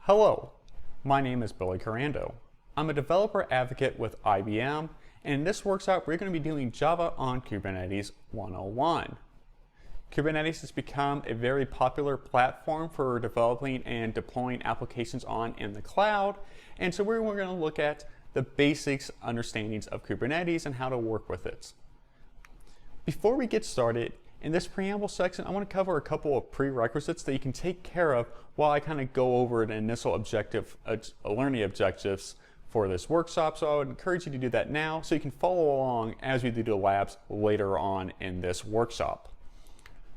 Hello, my name is Billy Korando. I'm a developer advocate with IBM, and in this workshop we're going to be doing Java on Kubernetes 101. Kubernetes has become a very popular platform for developing and deploying applications on in the cloud, and so we're going to look at the basics understandings of Kubernetes and how to work with it. Before we get started, in this preamble section, I want to cover a couple of prerequisites that you can take care of while I kind of go over the initial learning objectives for this workshop. So I would encourage you to do that now so you can follow along as we do the labs later on in this workshop.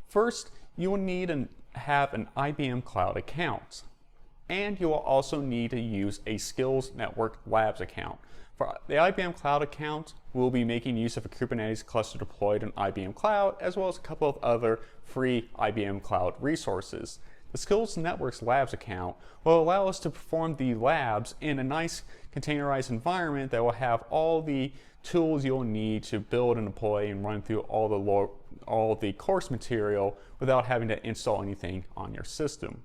First, you will need to have an IBM Cloud account, and you will also need to use a Skills Network Labs account. For the IBM Cloud account, we'll be making use of a Kubernetes cluster deployed in IBM Cloud, as well as a couple of other free IBM Cloud resources. The Skills Networks Labs account will allow us to perform the labs in a nice containerized environment that will have all the tools you'll need to build and deploy and run through all the course material without having to install anything on your system.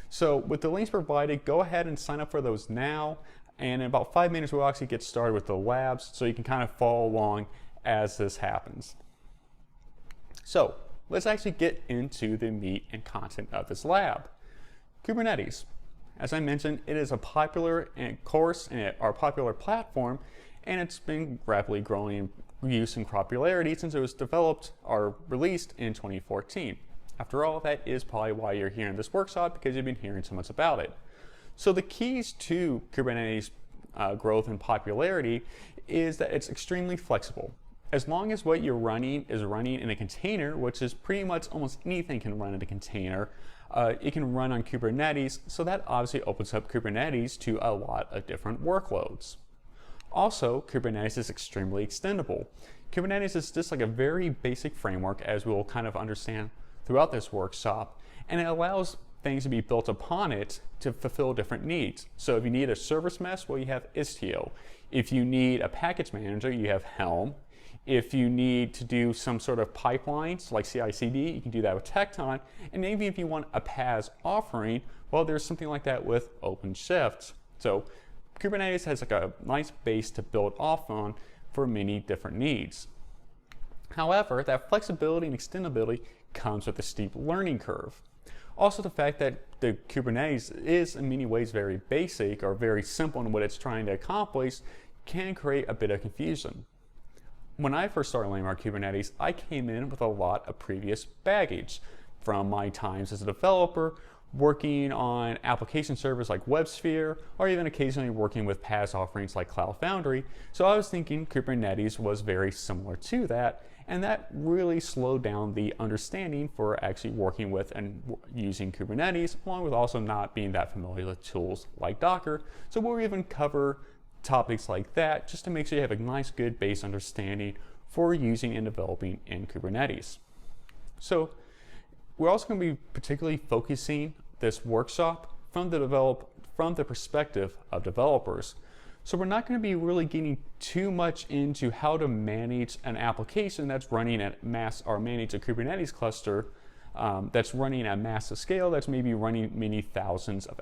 So with the links provided, go ahead and sign up for those now. And in about 5 minutes, we'll actually get started with the labs so you can kind of follow along as this happens. So let's actually get into the meat and content of this lab. Kubernetes. As I mentioned, it is a popular course and our popular platform, and it's been rapidly growing in use and popularity since it was developed or released in 2014. After all, that is probably why you're here in this workshop, because you've been hearing so much about it. So the keys to Kubernetes growth and popularity is that it's extremely flexible. As long as what you're running is running in a container, which is pretty much almost anything can run in a container, it can run on Kubernetes, so that obviously opens up Kubernetes to a lot of different workloads. Also, Kubernetes is extremely extendable. Kubernetes is just like a very basic framework, as we'll kind of understand throughout this workshop, and it allows things to be built upon it to fulfill different needs. So if you need a service mesh, well, you have Istio. If you need a package manager, you have Helm. If you need to do some sort of pipelines like CI/CD, you can do that with Tecton. And maybe if you want a PaaS offering, well, there's something like that with OpenShift. So Kubernetes has like a nice base to build off on for many different needs. However, that flexibility and extendability comes with a steep learning curve. Also, the fact that the Kubernetes is in many ways very basic or very simple in what it's trying to accomplish can create a bit of confusion. When I first started learning about Kubernetes, I came in with a lot of previous baggage from my times as a developer, working on application servers like WebSphere, or even occasionally working with PaaS offerings like Cloud Foundry. So I was thinking Kubernetes was very similar to that, and that really slowed down the understanding for actually working with and using Kubernetes, along with also not being that familiar with tools like Docker. So we'll even cover topics like that just to make sure you have a nice, good base understanding for using and developing in Kubernetes. So we're also going to be particularly focusing this workshop from the perspective of developers. So we're not going to be really getting too much into how to manage an application that's running at mass, or manage a Kubernetes cluster that's running at massive scale, that's maybe running many thousands of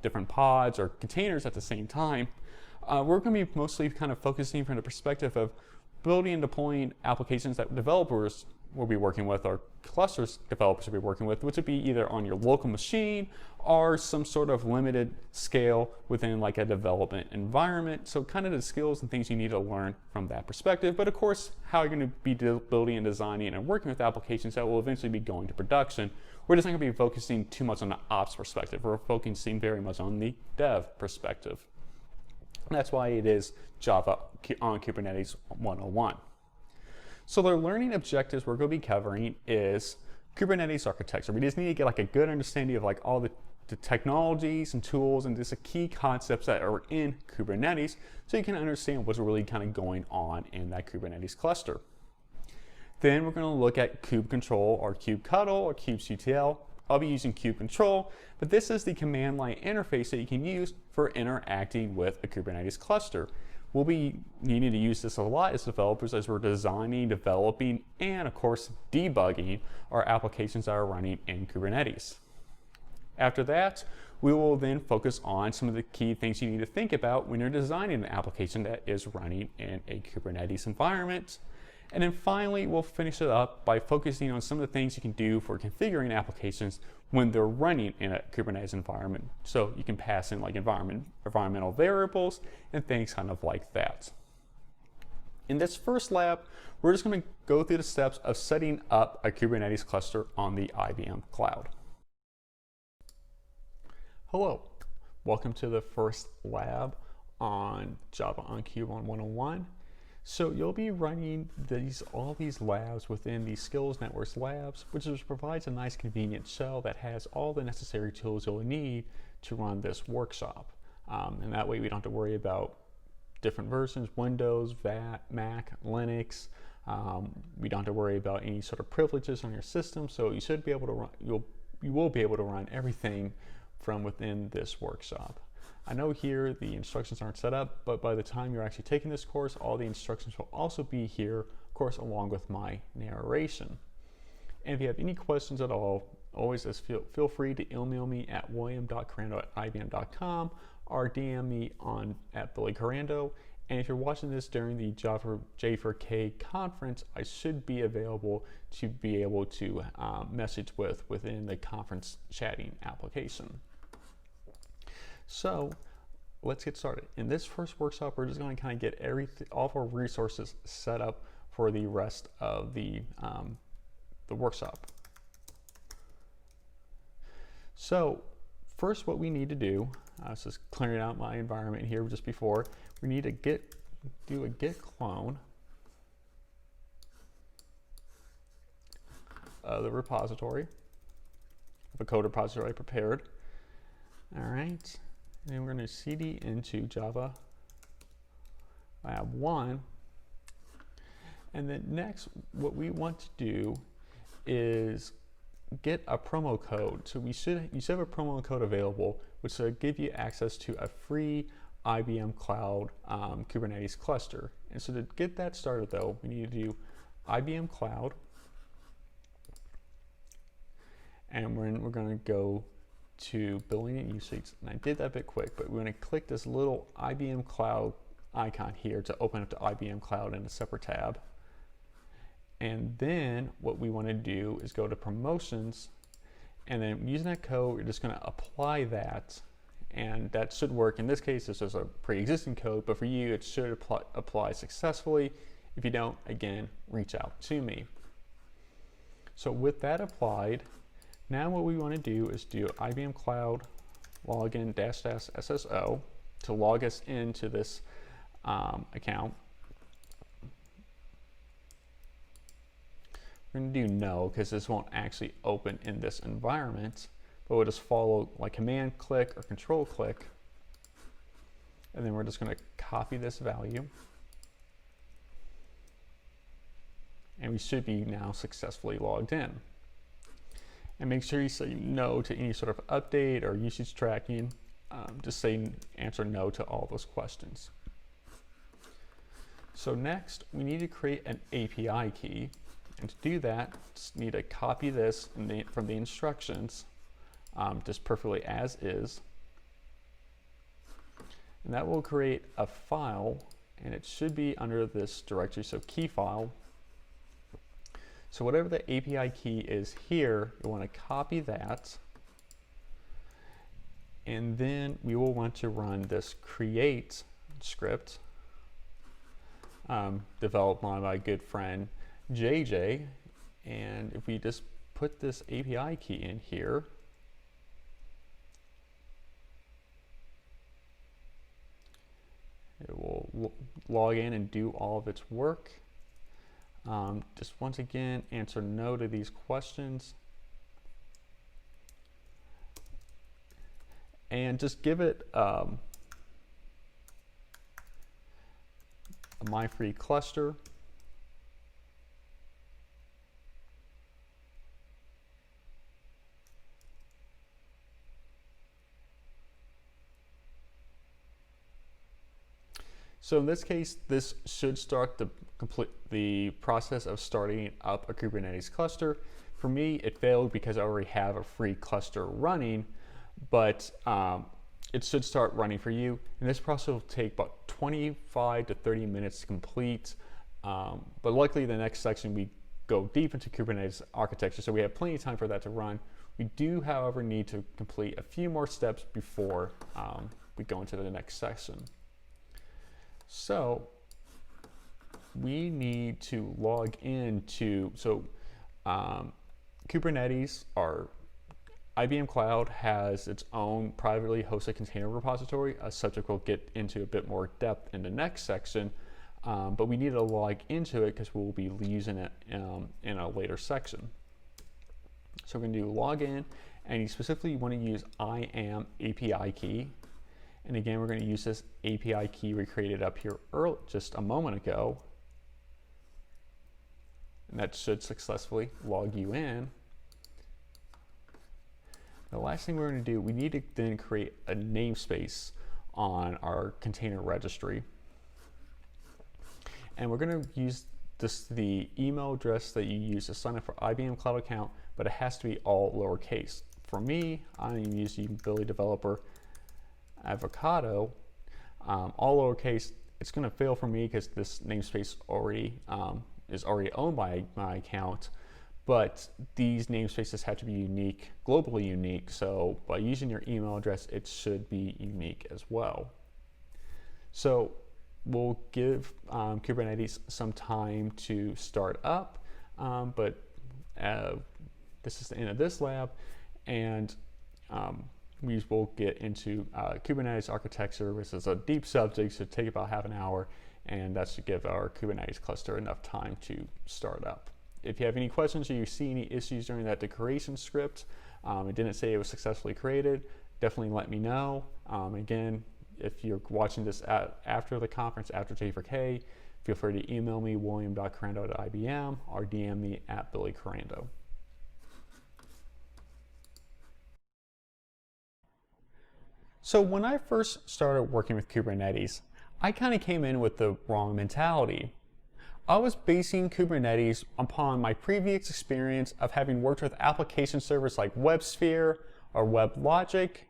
different pods or containers at the same time. We're going to be mostly kind of focusing from the perspective of building and deploying applications that developers will be working with, or clusters developers will be working with, which would be either on your local machine or some sort of limited scale within like a development environment. So kind of the skills and things you need to learn from that perspective. But of course, how you're going to be building and designing and working with applications that will eventually be going to production. We're just not going to be focusing too much on the ops perspective. We're focusing very much on the dev perspective. And that's why it is Java on Kubernetes 101. So the learning objectives we're going to be covering is Kubernetes architecture. We just need to get like a good understanding of like all the technologies and tools and just the key concepts that are in Kubernetes, so you can understand what's really kind of going on in that Kubernetes cluster. Then we're going to look at kubectl or kubectl or kubectl. I'll be using kubectl, but this is the command line interface that you can use for interacting with a Kubernetes cluster. We'll be needing to use this a lot as developers as we're designing, developing, and of course debugging our applications that are running in Kubernetes. After that, we will then focus on some of the key things you need to think about when you're designing an application that is running in a Kubernetes environment. And then finally, we'll finish it up by focusing on some of the things you can do for configuring applications when they're running in a Kubernetes environment. So you can pass in like environmental variables and things kind of like that. In this first lab, we're just going to go through the steps of setting up a Kubernetes cluster on the IBM cloud. Hello, welcome to the first lab on Java on Kubernetes 101. So you'll be running all these labs within the Skills Networks labs, which provides a nice convenient shell that has all the necessary tools you'll need to run this workshop. And that way we don't have to worry about different versions, Windows, Mac, Linux. We don't have to worry about any sort of privileges on your system. So you should be able to run, you will be able to run everything from within this workshop. I know here the instructions aren't set up, but by the time you're actually taking this course, all the instructions will also be here, of course, along with my narration. And if you have any questions at all, always just feel free to email me at william.korando@ibm.com or DM me at Billy Korando. And if you're watching this during the J4K conference, I should be available to be able to message within the conference chatting application. So let's get started. In this first workshop, we're just going to kind of get all of our resources set up for the rest of the workshop. So first, what we need to do, I was just clearing out my environment here just before, we need to do a git clone of the repository, of a code repository prepared. All right. And then we're going to cd into Java Lab 1. And then next, what we want to do is get a promo code. So you should have a promo code available, which will give you access to a free IBM Cloud Kubernetes cluster. And so to get that started, though, we need to do IBM Cloud. And we're going to go to billing and usage, and I did that a bit quick, but we're going to click this little IBM Cloud icon here to open up the IBM Cloud in a separate tab. And then what we want to do is go to promotions, and then using that code, we're just going to apply that, and that should work. In this case, this is a pre-existing code, but for you, it should apply successfully. If you don't, again, reach out to me. So with that applied, now what we want to do is do IBM Cloud login --SSO to log us into this account. We're going to do no because this won't actually open in this environment, but we'll just follow like command click or control click, and then we're just going to copy this value, and we should be now successfully logged in. And make sure you say no to any sort of update or usage tracking. Just answer no to all those questions. So next, we need to create an API key. And to do that, just need to copy this from the instructions, just perfectly as is. And that will create a file, and it should be under this directory, so key file. So whatever the API key is here, you want to copy that. And then we will want to run this create script developed by my good friend JJ. And if we just put this API key in here, it will log in and do all of its work. Just once again, answer no to these questions. And just give it a my free cluster. So in this case, this should start the process of starting up a Kubernetes cluster. For me, it failed because I already have a free cluster running, but it should start running for you. And this process will take about 25 to 30 minutes to complete. But luckily, the next section we go deep into Kubernetes architecture, so we have plenty of time for that to run. We do, however, need to complete a few more steps before we go into the next section. So we need to log into, Kubernetes, our IBM Cloud has its own privately hosted container repository, a subject we'll get into a bit more depth in the next section, but we need to log into it because we'll be using it in a later section. So we're going to do login, and you specifically want to use IAM API key. And again, we're going to use this API key we created up here just a moment ago. And that should successfully log you in. The last thing we're going to do, we need to then create a namespace on our container registry. And we're going to use the email address that you use to sign up for IBM Cloud account, but it has to be all lowercase. For me, I'm using Billy Developer Avocado, all lowercase. It's going to fail for me because this namespace is already owned by my account, but these namespaces have to be unique, globally unique. So by using your email address, it should be unique as well. So we'll give Kubernetes some time to start up, but this is the end of this lab, and we will get into Kubernetes architecture, which is a deep subject, should take about half an hour, and that should give our Kubernetes cluster enough time to start up. If you have any questions or you see any issues during that creation script, it didn't say it was successfully created, definitely let me know. Again, if you're watching this after the conference, after J4K, feel free to email me, william.korando@ibm, or DM me at Billy Korando. So when I first started working with Kubernetes, I kind of came in with the wrong mentality. I was basing Kubernetes upon my previous experience of having worked with application servers like WebSphere or WebLogic,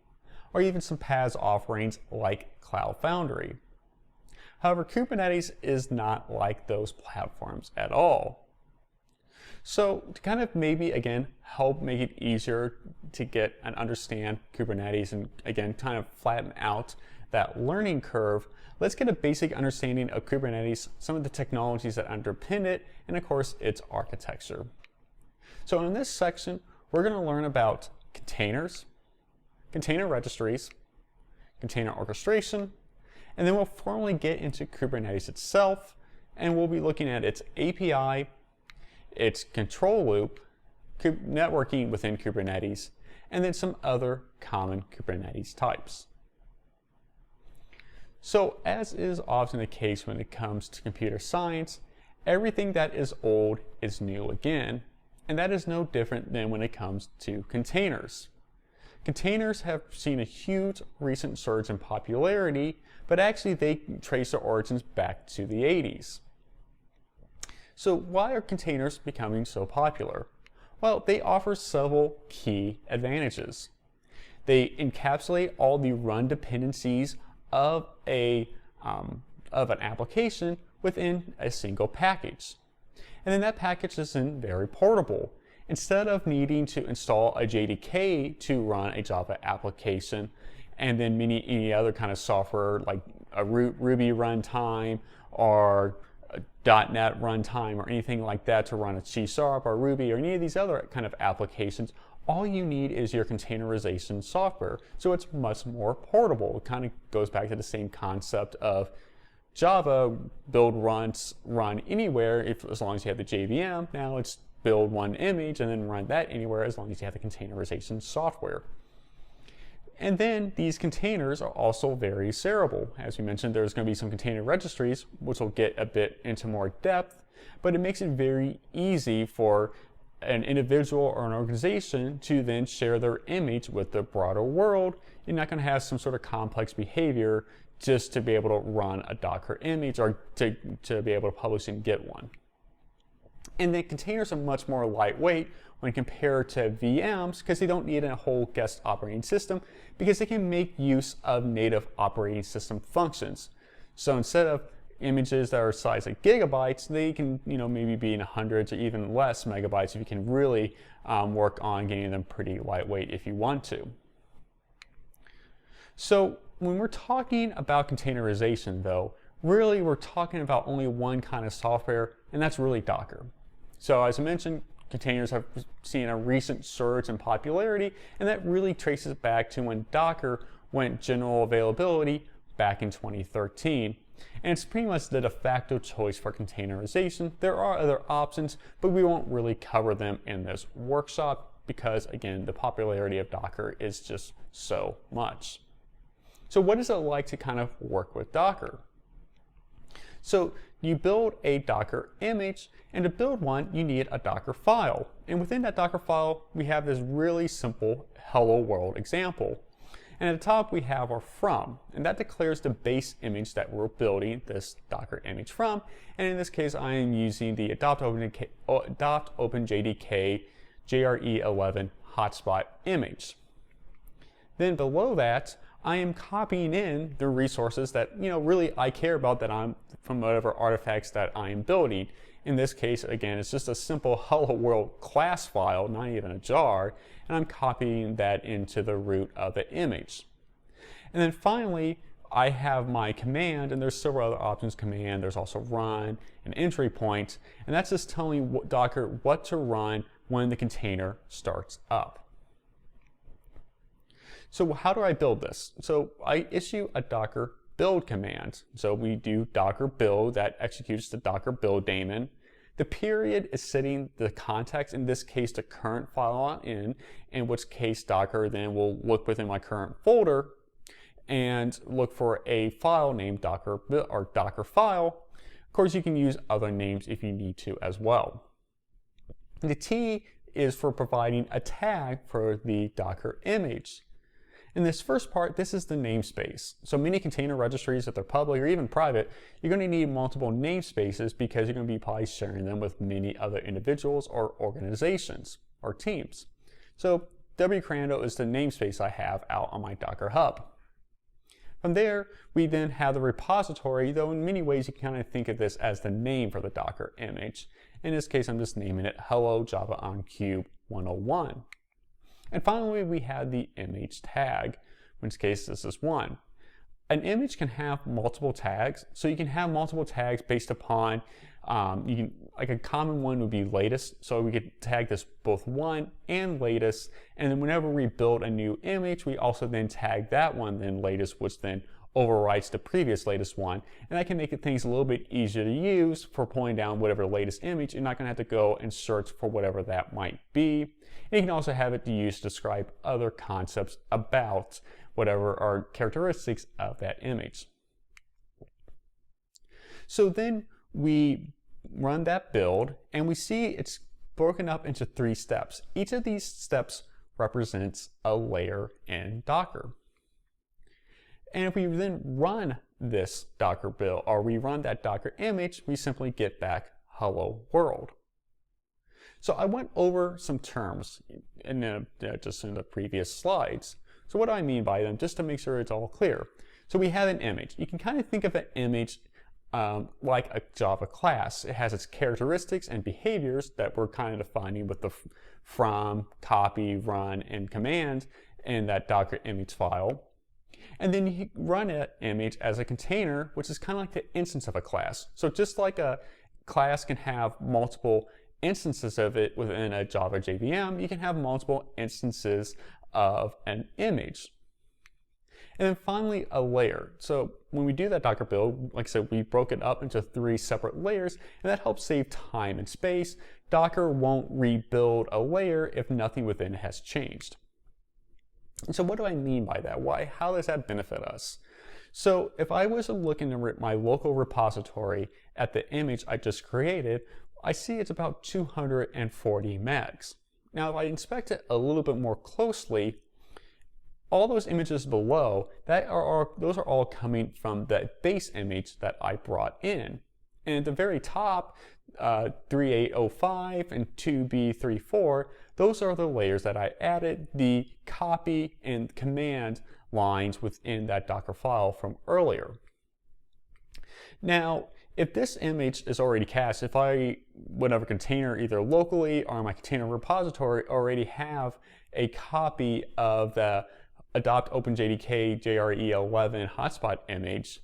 or even some PaaS offerings like Cloud Foundry. However, Kubernetes is not like those platforms at all. So to kind of maybe, again, help make it easier to get and understand Kubernetes and, again, kind of flatten out that learning curve, let's get a basic understanding of Kubernetes, some of the technologies that underpin it, and of course, its architecture. So in this section, we're going to learn about containers, container registries, container orchestration, and then we'll formally get into Kubernetes itself, and we'll be looking at its API, its control loop, networking within Kubernetes, and then some other common Kubernetes types. So as is often the case when it comes to computer science, everything that is old is new again, and that is no different than when it comes to containers. Containers have seen a huge recent surge in popularity, but actually they trace their origins back to the 80s. So why are containers becoming so popular? Well, they offer several key advantages. They encapsulate all the run dependencies of an application within a single package. And then that package is then very portable. Instead of needing to install a JDK to run a Java application, and then any other kind of software like a Ruby runtime or a .NET runtime or anything like that to run a C# or Ruby or any of these other kind of applications, all you need is your containerization software. So it's much more portable. It kind of goes back to the same concept of Java build runs run anywhere as long as you have the JVM. Now it's build one image and then run that anywhere as long as you have the containerization software. And then these containers are also very shareable. As we mentioned, there's going to be some container registries, which will get a bit into more depth, but it makes it very easy for an individual or an organization to then share their image with the broader world. You're not going to have some sort of complex behavior just to be able to run a Docker image or to be able to publish and get one. And then containers are much more lightweight when compared to VMs because they don't need a whole guest operating system because they can make use of native operating system functions. So instead of images that are size like gigabytes, they can maybe be in hundreds or even less megabytes if you can really work on getting them pretty lightweight if you want to. So when we're talking about containerization though, really we're talking about only one kind of software, and that's really Docker. So as I mentioned, containers have seen a recent surge in popularity, and that really traces back to when Docker went general availability back in 2013. And it's pretty much the de facto choice for containerization. There are other options, but we won't really cover them in this workshop because, again, the popularity of Docker is just so much. So what is it like to kind of work with Docker? So you build a Docker image, and to build one, you need a Dockerfile. And within that Dockerfile, we have this really simple hello world example. And at the top, we have our from, and that declares the base image that we're building this Docker image from. And in this case, I am using the .openjdk JRE11 hotspot image. Then below that, I am copying in the resources that really I care about that I'm from whatever artifacts that I am building. In this case, again, it's just a simple hello world class file, not even a jar, and I'm copying that into the root of the image. And then finally, I have my command, and there's several other options: command, there's also run, and entry point, and that's just telling Docker what to run when the container starts up. So how do I build this? So I issue a Docker build command. So we do Docker build, that executes the Docker build daemon. The period is setting the context, in this case the current file I'm in which case Docker then will look within my current folder and look for a file named Docker or Dockerfile. Of course, you can use other names if you need to as well. The T is for providing a tag for the Docker image. In this first part, this is the namespace. So many container registries, if they're public or even private, you're going to need multiple namespaces because you're going to be probably sharing them with many other individuals or organizations or teams. So Korando is the namespace I have out on my Docker Hub. From there, we then have the repository, though in many ways you can kind of think of this as the name for the Docker image. In this case, I'm just naming it Hello Java on Cube 101. And finally, we have the image tag, in which case this is 1. An image can have multiple tags, so you can have multiple tags based upon, like a common one would be latest, so we could tag this both 1 and latest, and then whenever we build a new image, we also then tag that one then latest, which then overwrites the previous latest one, and that can make things a little bit easier to use for pulling down whatever latest image. You're not going to have to go and search for whatever that might be. And you can also have it to use to describe other concepts about whatever are characteristics of that image. So then we run that build, and we see it's broken up into 3 steps. Each of these steps represents a layer in Docker. And if we then run this Docker build, or we run that Docker image, we simply get back hello world. So I went over some terms just in the previous slides. So what do I mean by them, just to make sure it's all clear? So we have an image. You can kind of think of an image like a Java class. It has its characteristics and behaviors that we're kind of defining with the from, copy, run, and command in that Docker image file. And then you run that image as a container, which is kind of like the instance of a class. So just like a class can have multiple instances of it within a Java JVM, you can have multiple instances of an image. And then finally, a layer. So when we do that Docker build, like I said, we broke it up into 3 separate layers, and that helps save time and space. Docker won't rebuild a layer if nothing within it has changed. And so what do I mean by that? How does that benefit us? So if I was to look into my local repository at the image I just created, I see it's about 240 megs. Now if I inspect it a little bit more closely, all those images below, those are all coming from the base image that I brought in. And at the very top, 3805 and 2B34, those are the layers that I added the copy and command lines within that Dockerfile from earlier. Now, if this image is already cached, if I, whatever container, either locally or in my container repository, already have a copy of the adopt OpenJDK JRE11 hotspot image,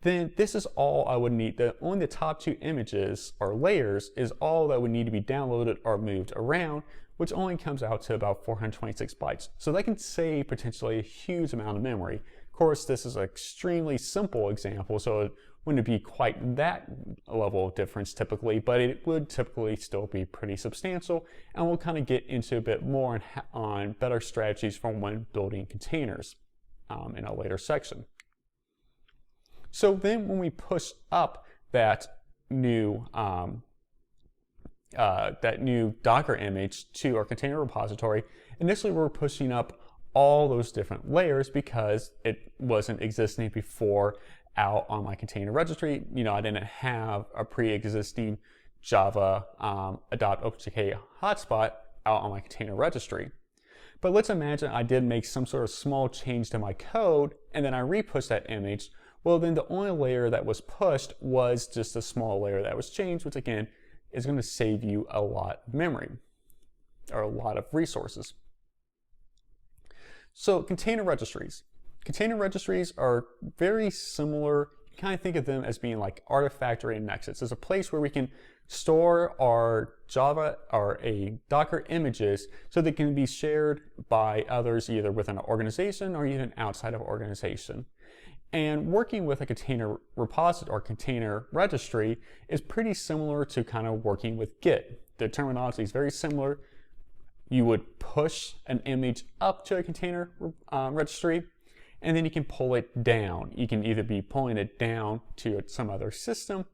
then this is all I would need. Only the top two images or layers is all that would need to be downloaded or moved around, which only comes out to about 426 bytes. So that can save potentially a huge amount of memory. Of course, this is an extremely simple example, so it wouldn't be quite that level of difference typically, but it would typically still be pretty substantial, and we'll kind of get into a bit more on better strategies for when building containers in a later section. So then when we push up that new Docker image to our container repository, initially we're pushing up all those different layers because it wasn't existing before out on my container registry. You know, I didn't have a pre-existing Java adopt OpenJDK hotspot out on my container registry. But let's imagine I did make some sort of small change to my code and then I re-pushed that image. Well, then the only layer that was pushed was just a small layer that was changed, which again is going to save you a lot of memory or a lot of resources. So container registries. Container registries are very similar. You kind of think of them as being like Artifactory and Nexus. It's a place where we can store our Java or a Docker images so they can be shared by others either within an organization or even outside of an organization. And working with a container repository or container registry is pretty similar to kind of working with Git. The terminology is very similar. You would push an image up to a container registry, and then you can pull it down. You can either be pulling it down to some other system,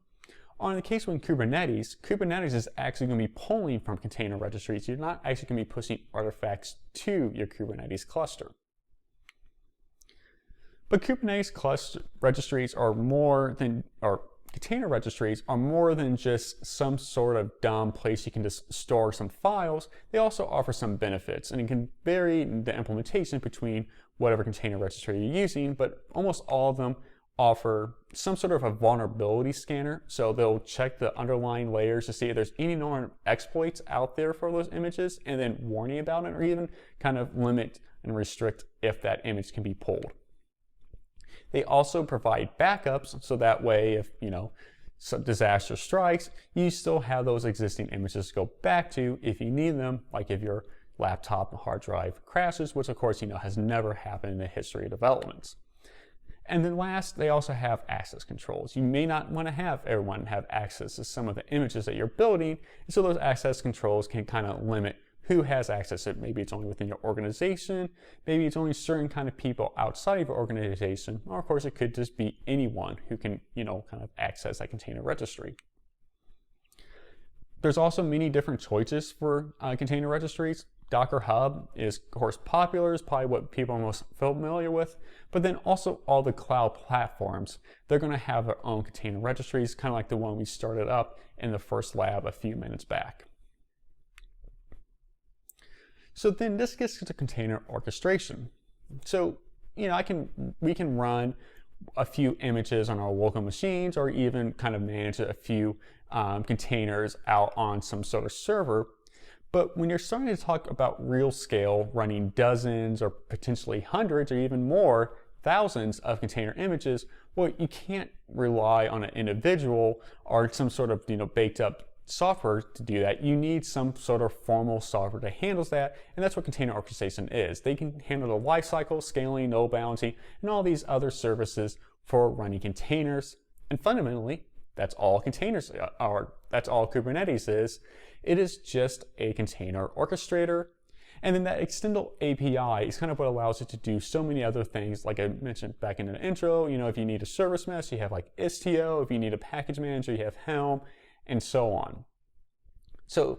or in the case with Kubernetes, Kubernetes is actually going to be pulling from container registries. You're not actually going to be pushing artifacts to your Kubernetes cluster. But Kubernetes cluster registries are more than, or container registries are more than just some sort of dumb place you can just store some files. They also offer some benefits, and it can vary the implementation between whatever container registry you're using, but almost all of them offer some sort of a vulnerability scanner. So they'll check the underlying layers to see if there's any known exploits out there for those images and then warn you about it, or even kind of limit and restrict if that image can be pulled. They also provide backups, so that way if, you know, some disaster strikes, you still have those existing images to go back to if you need them, like if your laptop hard drive crashes, which of course, you know, has never happened in the history of developments. And then last, they also have access controls. You may not want to have everyone have access to some of the images that you're building, and so those access controls can kind of limit who has access to it. Maybe it's only within your organization, maybe it's only certain kind of people outside of your organization, or of course it could just be anyone who can, you know, kind of access that container registry. There's also many different choices for container registries. Docker Hub is, of course, popular, is probably what people are most familiar with, but then also all the cloud platforms, they're going to have their own container registries, kind of like the one we started up in the first lab a few minutes back. So then this gets to container orchestration. So, you know, we can run a few images on our local machines, or even kind of manage a few containers out on some sort of server. But when you're starting to talk about real scale, running dozens or potentially hundreds or even more, thousands of container images, well, you can't rely on an individual or some sort of, you know, baked up software to do that. You need some sort of formal software that handles that, and that's what container orchestration is. They can handle the lifecycle, scaling, load balancing, and all these other services for running containers. And fundamentally, that's all containers are. That's all Kubernetes is. It is just a container orchestrator. And then that extendable API is kind of what allows it to do so many other things. Like I mentioned back in the intro, you know, if you need a service mesh, you have like Istio. If you need a package manager, you have Helm, and so on. So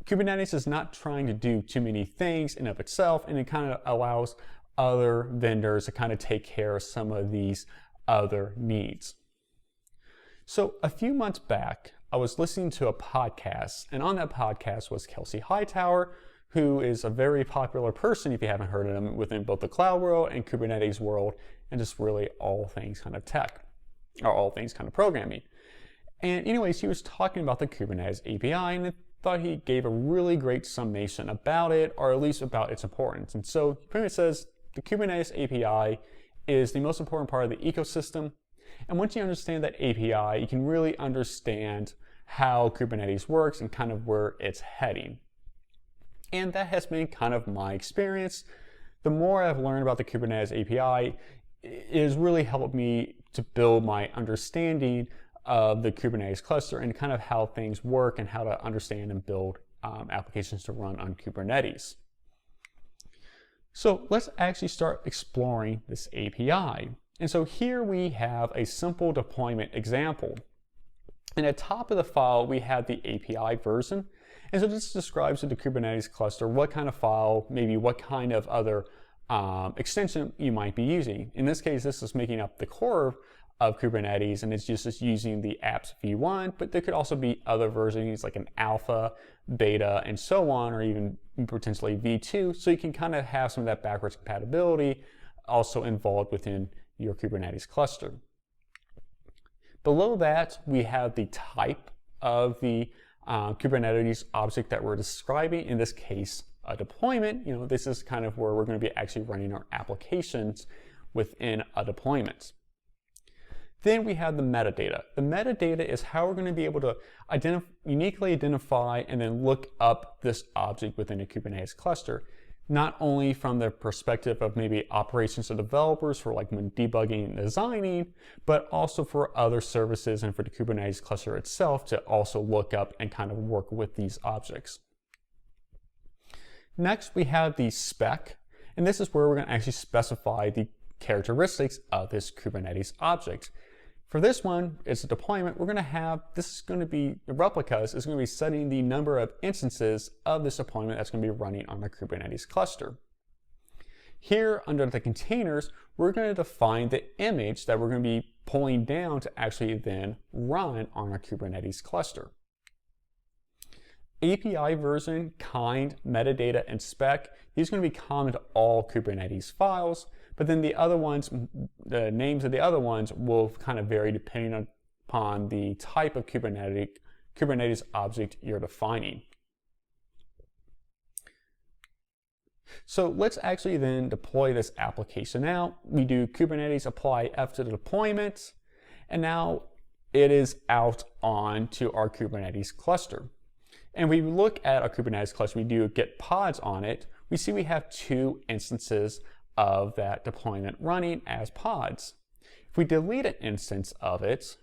Kubernetes is not trying to do too many things in of itself, and it kind of allows other vendors to kind of take care of some of these other needs. So a few months back, I was listening to a podcast, and on that podcast was Kelsey Hightower, who is a very popular person, if you haven't heard of him, within both the cloud world and Kubernetes world, and just really all things kind of tech, or all things kind of programming. And anyways, he was talking about the Kubernetes API, and I thought he gave a really great summation about it, or at least about its importance. And so he pretty much says the Kubernetes API is the most important part of the ecosystem. And once you understand that API, you can really understand how Kubernetes works and kind of where it's heading. And that has been kind of my experience. The more I've learned about the Kubernetes API, it has really helped me to build my understanding of the Kubernetes cluster and kind of how things work and how to understand and build applications to run on Kubernetes. So let's actually start exploring this API. And so here we have a simple deployment example. And at the top of the file, we have the API version. And so this describes to the Kubernetes cluster what kind of file, maybe what kind of other extension you might be using. In this case, this is making up the core of Kubernetes, and it's just using the apps v1, but there could also be other versions like an alpha, beta, and so on, or even potentially v2. So you can kind of have some of that backwards compatibility also involved within your Kubernetes cluster. Below that, we have the type of the Kubernetes object that we're describing. In this case, a deployment. This is kind of where we're going to be actually running our applications within a deployment. Then we have the metadata. The metadata is how we're going to be able to uniquely identify and then look up this object within a Kubernetes cluster, not only from the perspective of maybe operations or developers for like when debugging and designing, but also for other services and for the Kubernetes cluster itself to also look up and kind of work with these objects. Next, we have the spec, and this is where we're going to actually specify the characteristics of this Kubernetes object. For this one, it's a deployment. We're going to have, this is going to be, the replicas is going to be setting the number of instances of this deployment that's going to be running on the Kubernetes cluster. Here, under the containers, we're going to define the image that we're going to be pulling down to actually then run on our Kubernetes cluster. API version, kind, metadata, and spec, these are going to be common to all Kubernetes files, but then the other ones, the names of the other ones will kind of vary depending upon the type of Kubernetes object you're defining. So let's actually then deploy this application out. We do Kubernetes apply F to the deployment, and now it is out onto our Kubernetes cluster. And we look at our Kubernetes cluster, we do get pods on it. We see we have 2 instances of that deployment running as pods. If we delete an instance of it,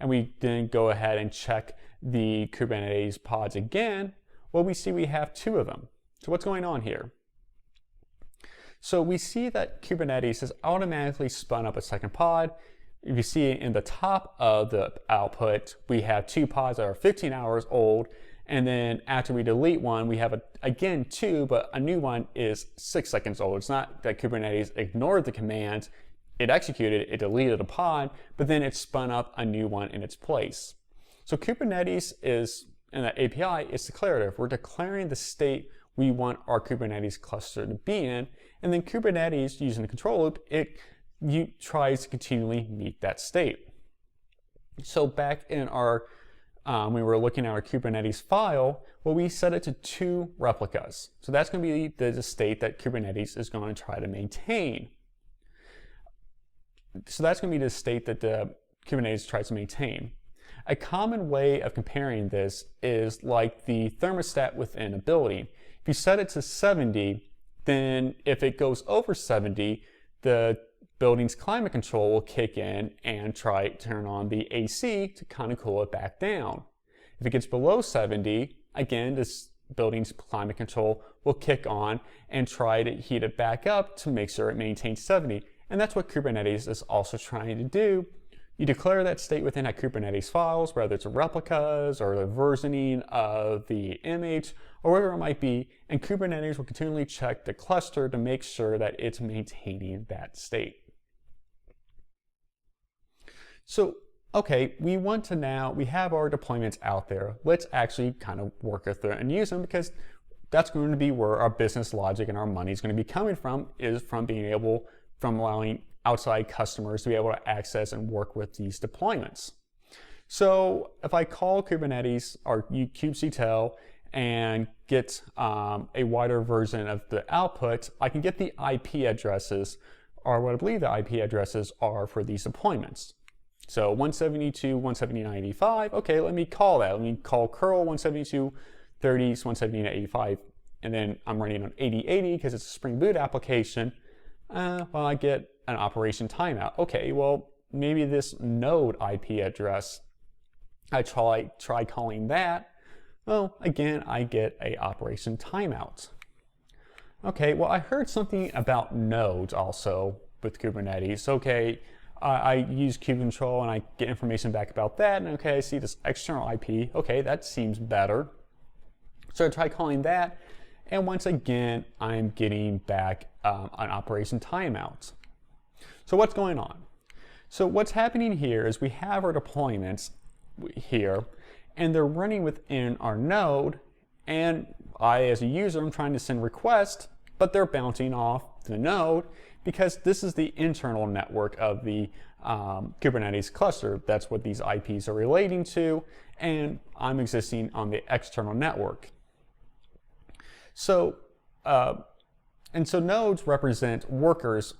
and we then go ahead and check the Kubernetes pods again, well, we see we have 2 of them. So what's going on here? So we see that Kubernetes has automatically spun up a second pod. If you see in the top of the output, we have 2 pods that are 15 hours old. And then after we delete one, we have again 2, but a new one is 6 seconds old. It's not that Kubernetes ignored the command, it executed, it deleted a pod, but then it spun up a new one in its place. So Kubernetes is, in the API, is declarative. We're declaring the state we want our Kubernetes cluster to be in, and then Kubernetes, using the control loop, it tries to continually meet that state. So back in our when we were looking at our Kubernetes file, well, we set it to 2 replicas. So that's going to be the state that Kubernetes is going to try to maintain. So that's going to be the state that the Kubernetes tries to maintain. A common way of comparing this is like the thermostat within a building. If you set it to 70, then if it goes over 70, the building's climate control will kick in and try to turn on the AC to kind of cool it back down. If it gets below 70, again, this building's climate control will kick on and try to heat it back up to make sure it maintains 70. And that's what Kubernetes is also trying to do. You declare that state within a Kubernetes files, whether it's replicas or the versioning of the image or whatever it might be, and Kubernetes will continually check the cluster to make sure that it's maintaining that state. So okay, we have our deployments out there. Let's actually kind of work with them and use them, because that's going to be where our business logic and our money is going to be coming from, is from allowing outside customers to be able to access and work with these deployments. So if I call Kubernetes or kubectl and get a wider version of the output, I can get the IP addresses, or what I believe the IP addresses are for these deployments. So 172.179.85, okay, let me call that. Let me call curl 172.30.179.85, and then I'm running on 8080 because it's a Spring Boot application. Well, I get an operation timeout. Okay, well, maybe this node IP address, I try calling that. Well, again, I get a operation timeout. Okay, well, I heard something about nodes also with Kubernetes. Okay, I use kubectl and I get information back about that, and okay, I see this external IP. Okay, that seems better. So I try calling that, and once again, I'm getting back an operation timeout. So what's going on? So what's happening here is we have our deployments here, and they're running within our node, and I, as a user, I'm trying to send requests, but they're bouncing off the node because this is the internal network of the Kubernetes cluster. That's what these IPs are relating to, and I'm existing on the external network. So, so nodes represent workers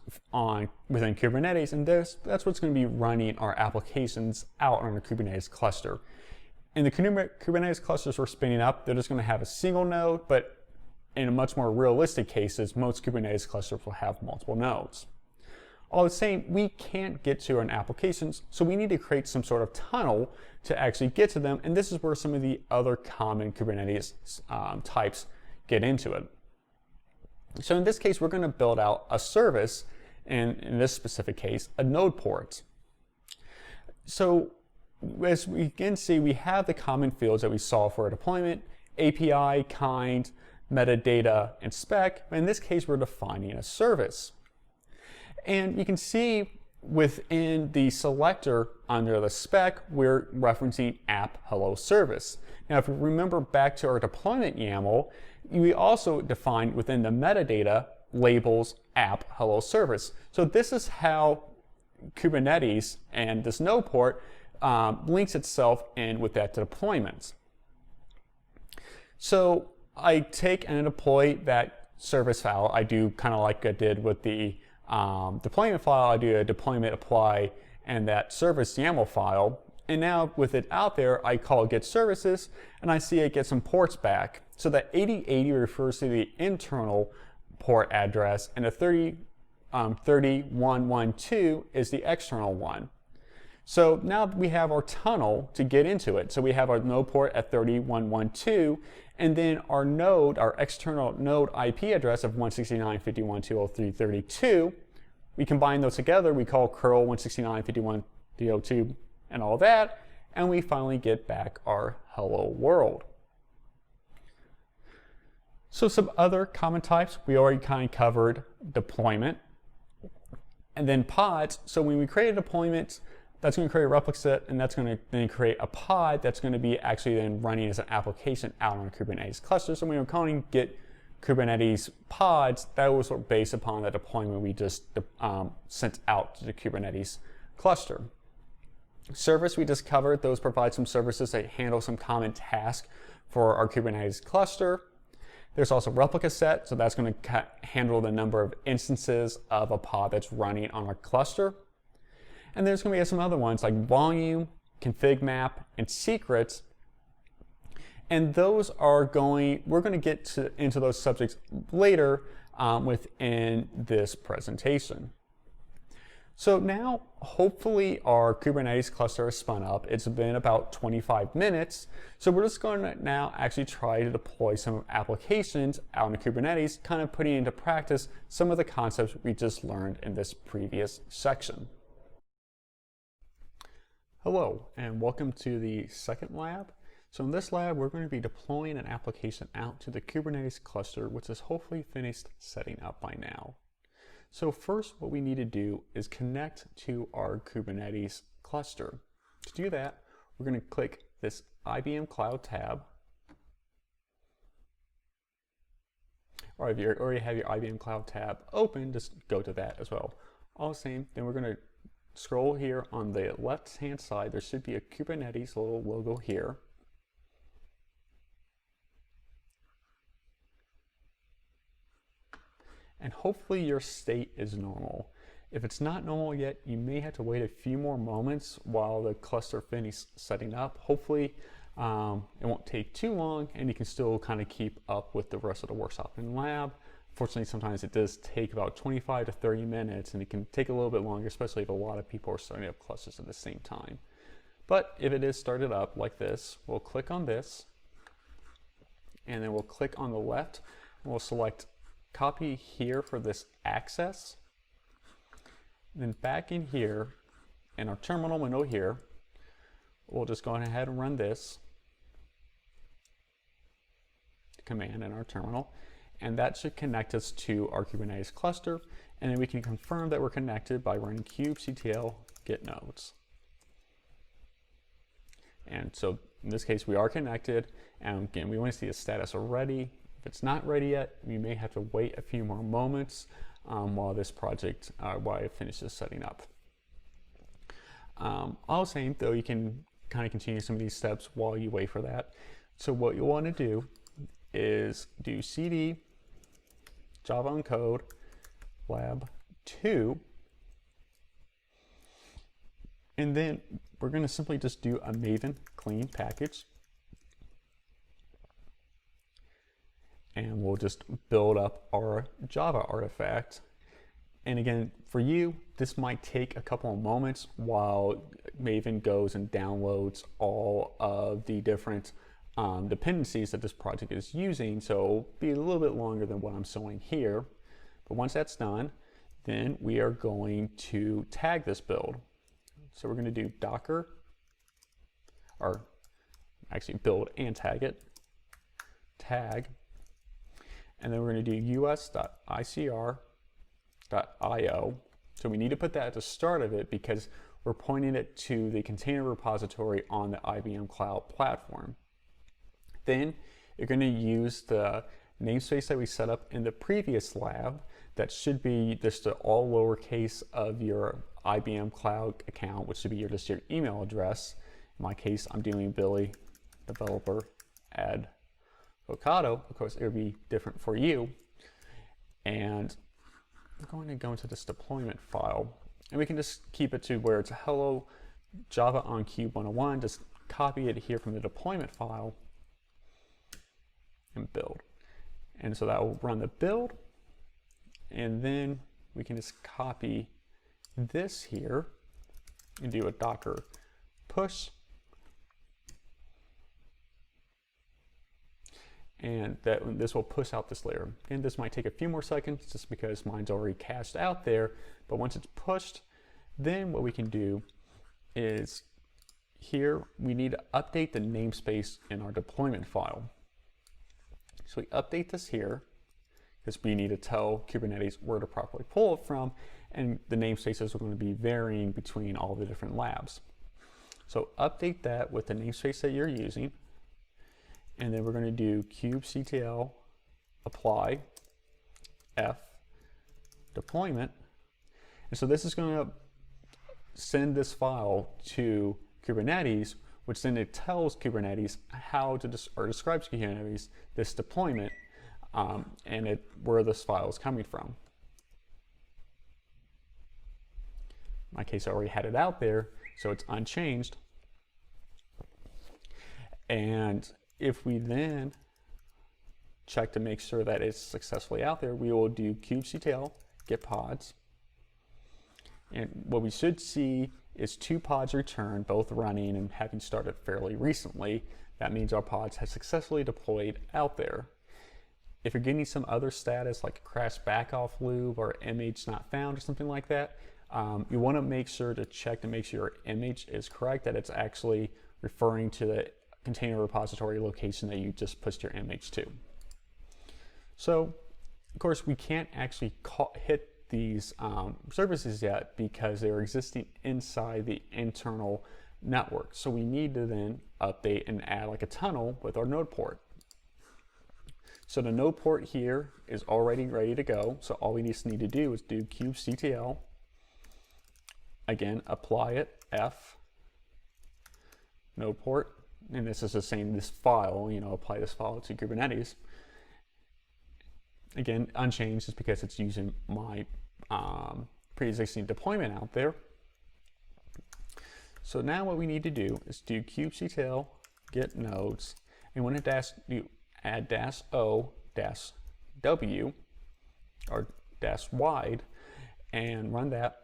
within Kubernetes, and that's what's going to be running our applications out on the Kubernetes cluster. In the Kubernetes clusters we're spinning up, they're just going to have a single node, but in a much more realistic cases, most Kubernetes clusters will have multiple nodes. All the same, we can't get to our applications, so we need to create some sort of tunnel to actually get to them, and this is where some of the other common Kubernetes types get into it. So in this case, we're going to build out a service, and in this specific case, a node port. So as we can see, we have the common fields that we saw for a deployment: API, kind, metadata, and spec. In this case, we're defining a service. And you can see within the selector under the spec, we're referencing app hello service. Now, if we remember back to our deployment YAML, we also defined within the metadata labels app hello service. So this is how Kubernetes and this node port links itself in with that deployment. So I take and deploy that service file. I do kind of like I did with the deployment file. I do a deployment apply and that service YAML file. And now with it out there, I call get services, and I see it get some ports back. So that 8080 refers to the internal port address, and the 30112 is the external one. So now we have our tunnel to get into it. So we have our node port at 30112, and then our node, our external node IP address of 169.51.203.32. We combine those together. We call curl 169.51.302 and all that, and we finally get back our hello world. So some other common types, we already kind of covered deployment. And then pods, so when we create a deployment, that's going to create a replica set, and that's going to then create a pod that's going to be actually then running as an application out on a Kubernetes cluster. So when we're calling get Kubernetes pods, that was based upon the deployment we just sent out to the Kubernetes cluster. Service we just covered, those provide some services that handle some common tasks for our Kubernetes cluster. There's also replica set, so that's going to handle the number of instances of a pod that's running on our cluster. And there's going to be some other ones like volume, config map, and secrets. And those are we're going to get into those subjects later within this presentation. So now, hopefully our Kubernetes cluster is spun up. It's been about 25 minutes. So we're just going to now actually try to deploy some applications out in Kubernetes, kind of putting into practice some of the concepts we just learned in this previous section. Hello, and welcome to the second lab. So in this lab, we're going to be deploying an application out to the Kubernetes cluster, which is hopefully finished setting up by now. So first, what we need to do is connect to our Kubernetes cluster. To do that, we're going to click this IBM Cloud tab, or if you already have your IBM Cloud tab open, just go to that as well. All the same, then we're going to scroll here on the left-hand side. There should be a Kubernetes little logo here. And hopefully your state is normal. If it's not normal yet, you may have to wait a few more moments while the cluster finishes setting up. Hopefully it won't take too long and you can still kind of keep up with the rest of the workshop and lab. Fortunately, sometimes it does take about 25 to 30 minutes and it can take a little bit longer, especially if a lot of people are starting up clusters at the same time. But if it is started up like this, we'll click on this and then we'll click on the left and we'll select copy here for this access. Then back in here, in our terminal window here, we'll just go ahead and run this command in our terminal, and that should connect us to our Kubernetes cluster, and then we can confirm that we're connected by running kubectl get nodes. And so in this case, we are connected, and again, we want to see the status already. If it's not ready yet, we may have to wait a few more moments while this project, while it finishes setting up. All the same, though, you can kind of continue some of these steps while you wait for that. So what you want to do is do cd java uncode lab 2, and then we're going to simply just do a maven clean package. And we'll just build up our Java artifact. And again, for you, this might take a couple of moments while Maven goes and downloads all of the different dependencies that this project is using. So it'll be a little bit longer than what I'm showing here. But once that's done, then we are going to tag this build. So we're going to do Docker, or actually build and tag it, tag. And then we're going to do us.icr.io. So we need to put that at the start of it because we're pointing it to the container repository on the IBM Cloud platform. Then you're going to use the namespace that we set up in the previous lab. That should be just the all lowercase of your IBM Cloud account, which should be just your email address. In my case, I'm doing Billy, developer, add Korando. Of course, it would be different for you. And I'm going to go into this deployment file, and we can just keep it to where it's hello Java on Cube 101. Just copy it here from the deployment file and build. And so that will run the build, and then we can just copy this here and do a Docker push. And this will push out this layer. And this might take a few more seconds just because mine's already cached out there. But once it's pushed, then what we can do is here we need to update the namespace in our deployment file. So we update this here because we need to tell Kubernetes where to properly pull it from, and the namespaces are going to be varying between all the different labs. So update that with the namespace that you're using. And then we're going to do kubectl apply f deployment. And so this is going to send this file to Kubernetes, which then it tells Kubernetes how to describes Kubernetes this deployment and where this file is coming from. In my case, I already had it out there, so it's unchanged. And if we then check to make sure that it's successfully out there, we will do kubectl get pods. And what we should see is 2 pods returned, both running and having started fairly recently. That means our pods have successfully deployed out there. If you're getting some other status like a crash backoff loop or image not found or something like that, you want to make sure to check to make sure your image is correct, that it's actually referring to the container repository location that you just pushed your image to. So, of course, we can't actually hit these services yet because they're existing inside the internal network. So we need to then update and add like a tunnel with our node port. So the node port here is already ready to go. So all we just need to do is do kubectl. Again, apply it, F, node port. And this is the same, this file, apply this file to Kubernetes. Again, unchanged is because it's using my pre-existing deployment out there. So now what we need to do is do kubectl get nodes, and when it add -o -w or -wide and run that.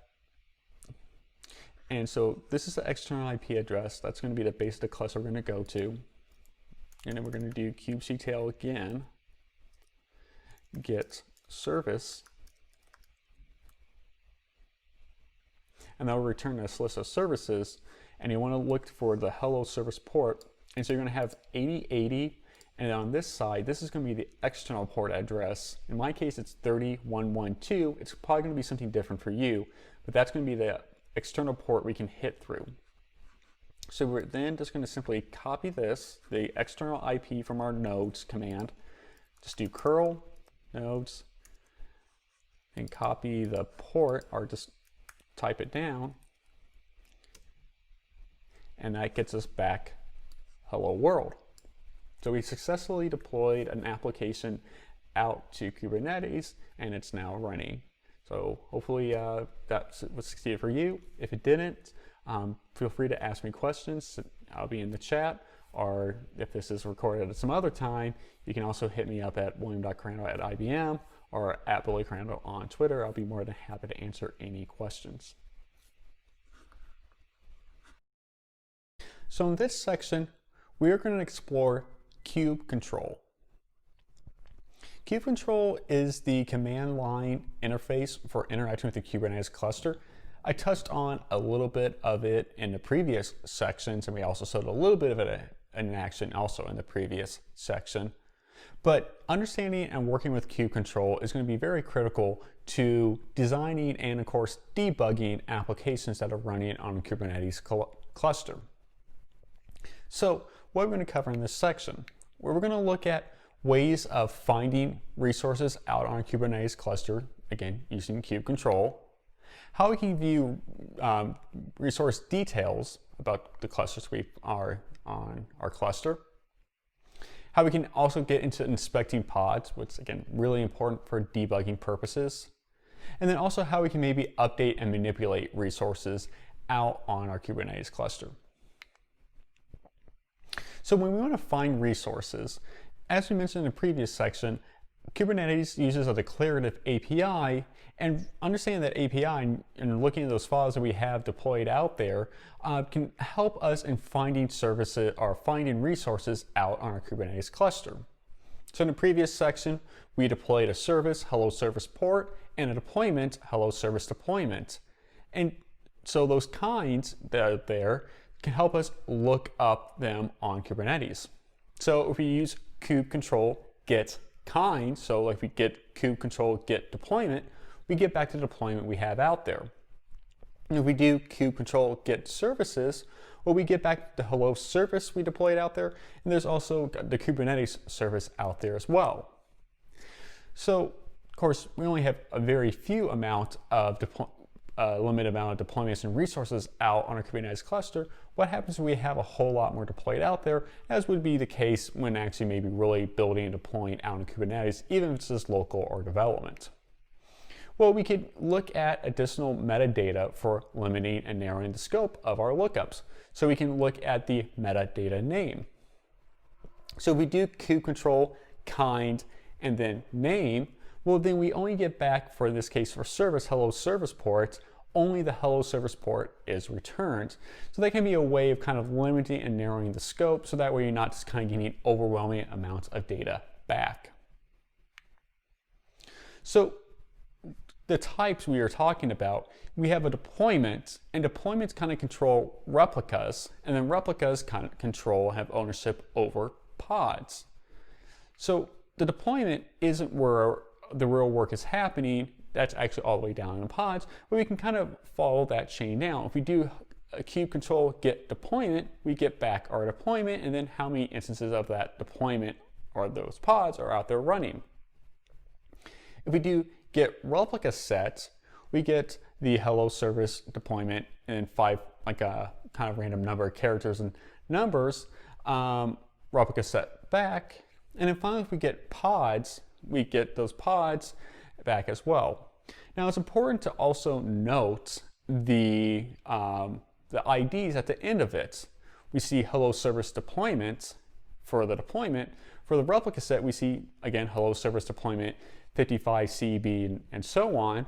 And so this is the external IP address. That's going to be the base of the cluster we're going to go to. And then we're going to do kubectl again, get service, and that will return this list of services. And you want to look for the hello service port. And so you're going to have 8080, and on this side, this is going to be the external port address. In my case, it's 30112. It's probably going to be something different for you, but that's going to be the external port we can hit through. So we're then just going to simply copy this, the external IP from our nodes command, just do curl nodes, and copy the port, or just type it down, and that gets us back hello world. So we successfully deployed an application out to Kubernetes, and it's now running. So hopefully that was succeeded for you. If it didn't, feel free to ask me questions. I'll be in the chat, or if this is recorded at some other time, you can also hit me up at william.korando@ibm or at billykorando on Twitter. I'll be more than happy to answer any questions. So in this section, we are going to explore kube control. Kube control is the command line interface for interacting with the Kubernetes cluster. I touched on a little bit of it in the previous sections, and we also showed a little bit of it in action also in the previous section. But understanding and working with kube control is going to be very critical to designing and, of course, debugging applications that are running on a Kubernetes cluster. So what we're going to cover in this section, where we're going to look at ways of finding resources out on a Kubernetes cluster, again, using kube control, how we can view resource details about the clusters we are on our cluster, how we can also get into inspecting pods, which is, again, really important for debugging purposes, and then also how we can maybe update and manipulate resources out on our Kubernetes cluster. So when we want to find resources, as we mentioned in the previous section, Kubernetes uses a declarative API, and understanding that API and looking at those files that we have deployed out there can help us in finding services or finding resources out on our Kubernetes cluster. So in the previous section, we deployed a service, hello service port, and a deployment, hello service deployment. And so those kinds that are there can help us look up them on Kubernetes. So if we use kube control get kind, so like we get kube control get deployment, we get back to the deployment we have out there. And if we do kube control get services, well, we get back to the hello service we deployed out there, and there's also the Kubernetes service out there as well. So of course, we only have a very few amount of limited amount of deployments and resources out on our Kubernetes cluster. What happens if we have a whole lot more deployed out there, as would be the case when actually maybe really building and deploying out in Kubernetes, even if it's just local or development? Well, we could look at additional metadata for limiting and narrowing the scope of our lookups. So we can look at the metadata name. So if we do kube control kind and then name, well, then we only get back, for this case for service, hello service port, only the hello service port is returned. So that can be a way of kind of limiting and narrowing the scope, so that way you're not just kind of getting overwhelming amounts of data back. So the types we are talking about, we have a deployment, and deployments kind of control replicas, and then replicas kind of have ownership over pods. So the deployment isn't where the real work is happening. That's actually all the way down in pods, but we can kind of follow that chain down. If we do a kube control get deployment, we get back our deployment and then how many instances of that deployment or those pods are out there running. If we do get replica set, we get the hello service deployment and 5, like a kind of random number of characters and numbers, replica set back. And then finally, if we get pods, we get those pods back as well. Now it's important to also note the IDs at the end of it. We see hello service deployment for the deployment. For the replica set, we see, again, hello service deployment 55 CB and so on.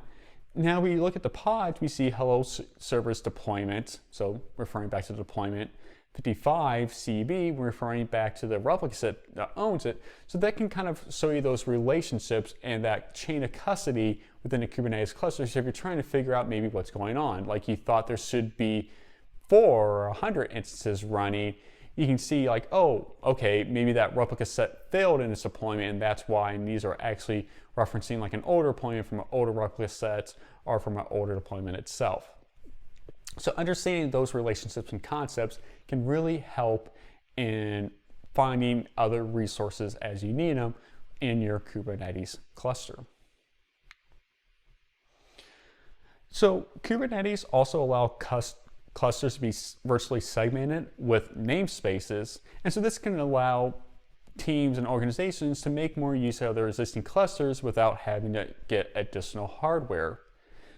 Now we look at the pods, we see hello service deployment, so referring back to the deployment, 55 CB, referring back to the replica set that owns it. So that can kind of show you those relationships and that chain of custody within a Kubernetes cluster. So if you're trying to figure out maybe what's going on, like you thought there should be 4 or 100 instances running, you can see like, oh, okay, maybe that replica set failed in its deployment and that's why, and these are actually referencing like an older deployment from an older replica set or from an older deployment itself. So understanding those relationships and concepts can really help in finding other resources as you need them in your Kubernetes cluster. So Kubernetes also allows clusters to be virtually segmented with namespaces. And so this can allow teams and organizations to make more use of their existing clusters without having to get additional hardware.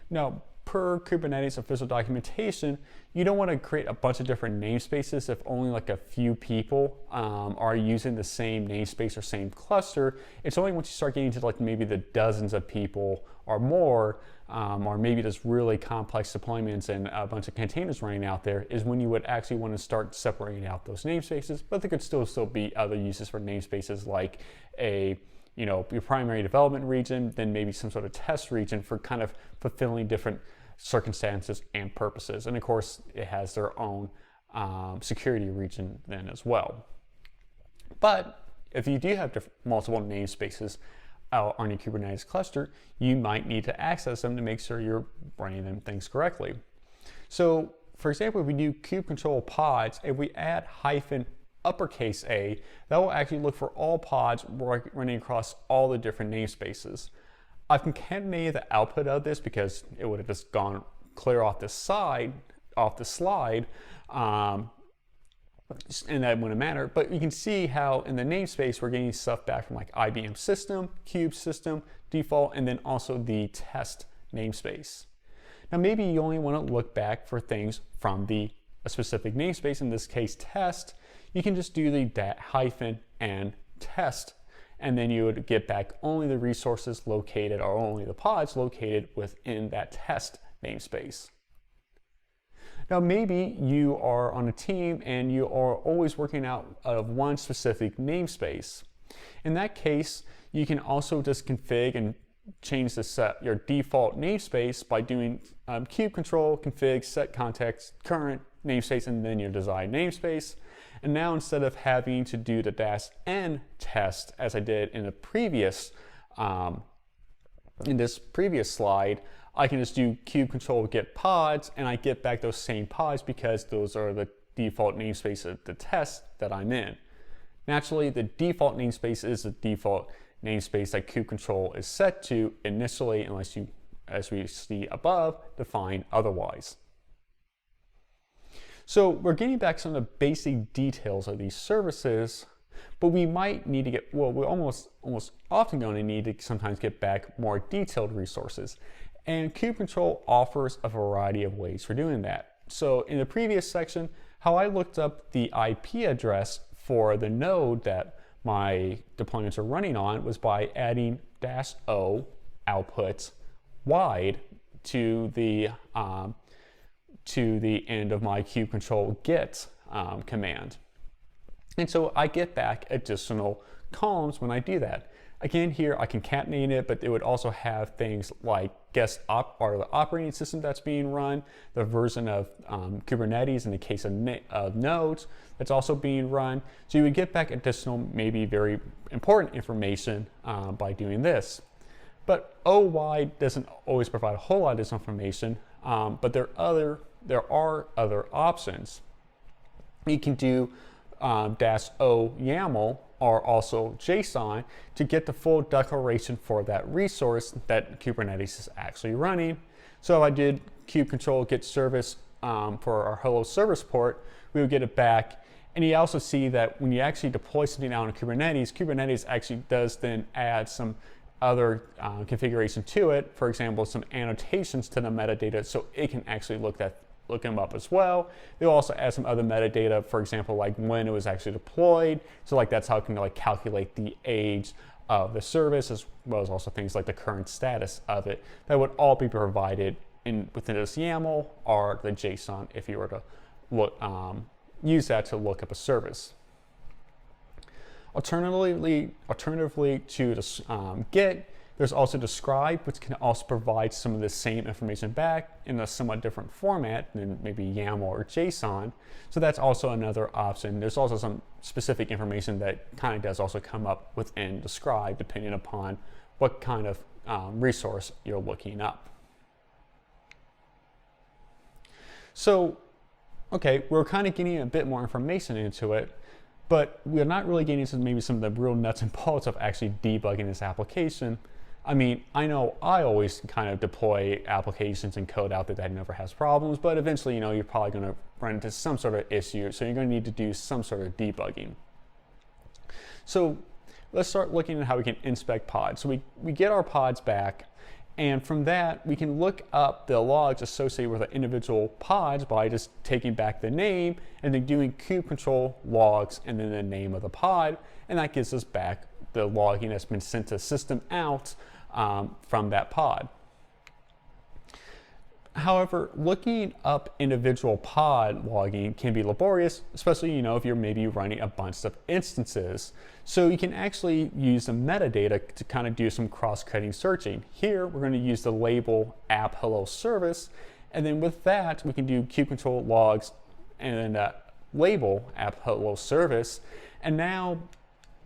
Now, per Kubernetes official documentation, you don't want to create a bunch of different namespaces if only like a few people are using the same namespace or same cluster. It's only once you start getting to like maybe the dozens of people or more, or maybe just really complex deployments and a bunch of containers running out there, is when you would actually want to start separating out those namespaces. But there could still be other uses for namespaces, like your primary development region, then maybe some sort of test region for kind of fulfilling different circumstances and purposes. And of course, it has their own security region then as well. But if you do have multiple namespaces on your Kubernetes cluster, you might need to access them to make sure you're running them things correctly. So for example, if we do kube control pods, if we add uppercase A, that will actually look for all pods running across all the different namespaces. I've concatenated the output of this because it would have just gone clear off the slide, and that wouldn't matter. But you can see how in the namespace we're getting stuff back from like IBM system, kube system, default, and then also the test namespace. Now maybe you only want to look back for things from a specific namespace, in this case test. You can just do the hyphen and test, and then you would get back only the resources located or only the pods located within that test namespace. Now maybe you are on a team and you are always working out of one specific namespace. In that case, you can also just config and change your default namespace by doing kube control, config, set context, current namespace, and then your desired namespace. And now instead of having to do the -n test as I did in the previous, in this previous slide, I can just do kube control get pods, and I get back those same pods because those are the default namespace of the test that I'm in. Naturally, the default namespace is the default namespace that kube control is set to initially, unless you, as we see above, define otherwise. So we're getting back some of the basic details of these services, but we might need to get, well, we're almost often going to need to sometimes get back more detailed resources. And kube control offers a variety of ways for doing that. So in the previous section, how I looked up the IP address for the node that my deployments are running on was by adding -o output wide to the end of my kube control get command. And so I get back additional columns when I do that. Again, here I concatenate it, but it would also have things like the operating system that's being run, the version of Kubernetes in the case of nodes that's also being run. So you would get back additional, maybe very important information by doing this. But OY doesn't always provide a whole lot of this information, but there are other there are other options. You can do -o YAML or also JSON to get the full declaration for that resource that Kubernetes is actually running. So if I did kubectl get service for our hello service port, we would get it back. And you also see that when you actually deploy something out in Kubernetes, Kubernetes actually does then add some other configuration to it. For example, some annotations to the metadata so it can actually look them up as well. They'll also add some other metadata, for example, like when it was actually deployed. So like that's how it can like calculate the age of the service, as well as also things like the current status of it. That would all be provided within this YAML or the JSON if you were to look, use that to look up a service. Alternatively to the Git, there's also describe, which can also provide some of the same information back in a somewhat different format than maybe YAML or JSON. So that's also another option. There's also some specific information that kind of does also come up within describe, depending upon what kind of resource you're looking up. So, okay, we're kind of getting a bit more information into it, but we're not really getting into maybe some of the real nuts and bolts of actually debugging this application. I mean, I know I always kind of deploy applications and code out there that never has problems, but eventually, you're probably going to run into some sort of issue, so you're going to need to do some sort of debugging. So let's start looking at how we can inspect pods. So we get our pods back, and from that, we can look up the logs associated with the individual pods by just taking back the name and then doing kubectl logs and then the name of the pod, and that gives us back the logging that's been sent to system out from that pod. However, looking up individual pod logging can be laborious, especially if you're maybe running a bunch of instances. So you can actually use the metadata to kind of do some cross-cutting searching. Here, we're going to use the label app hello service, and then with that, we can do kubectl logs and then label app hello service, and now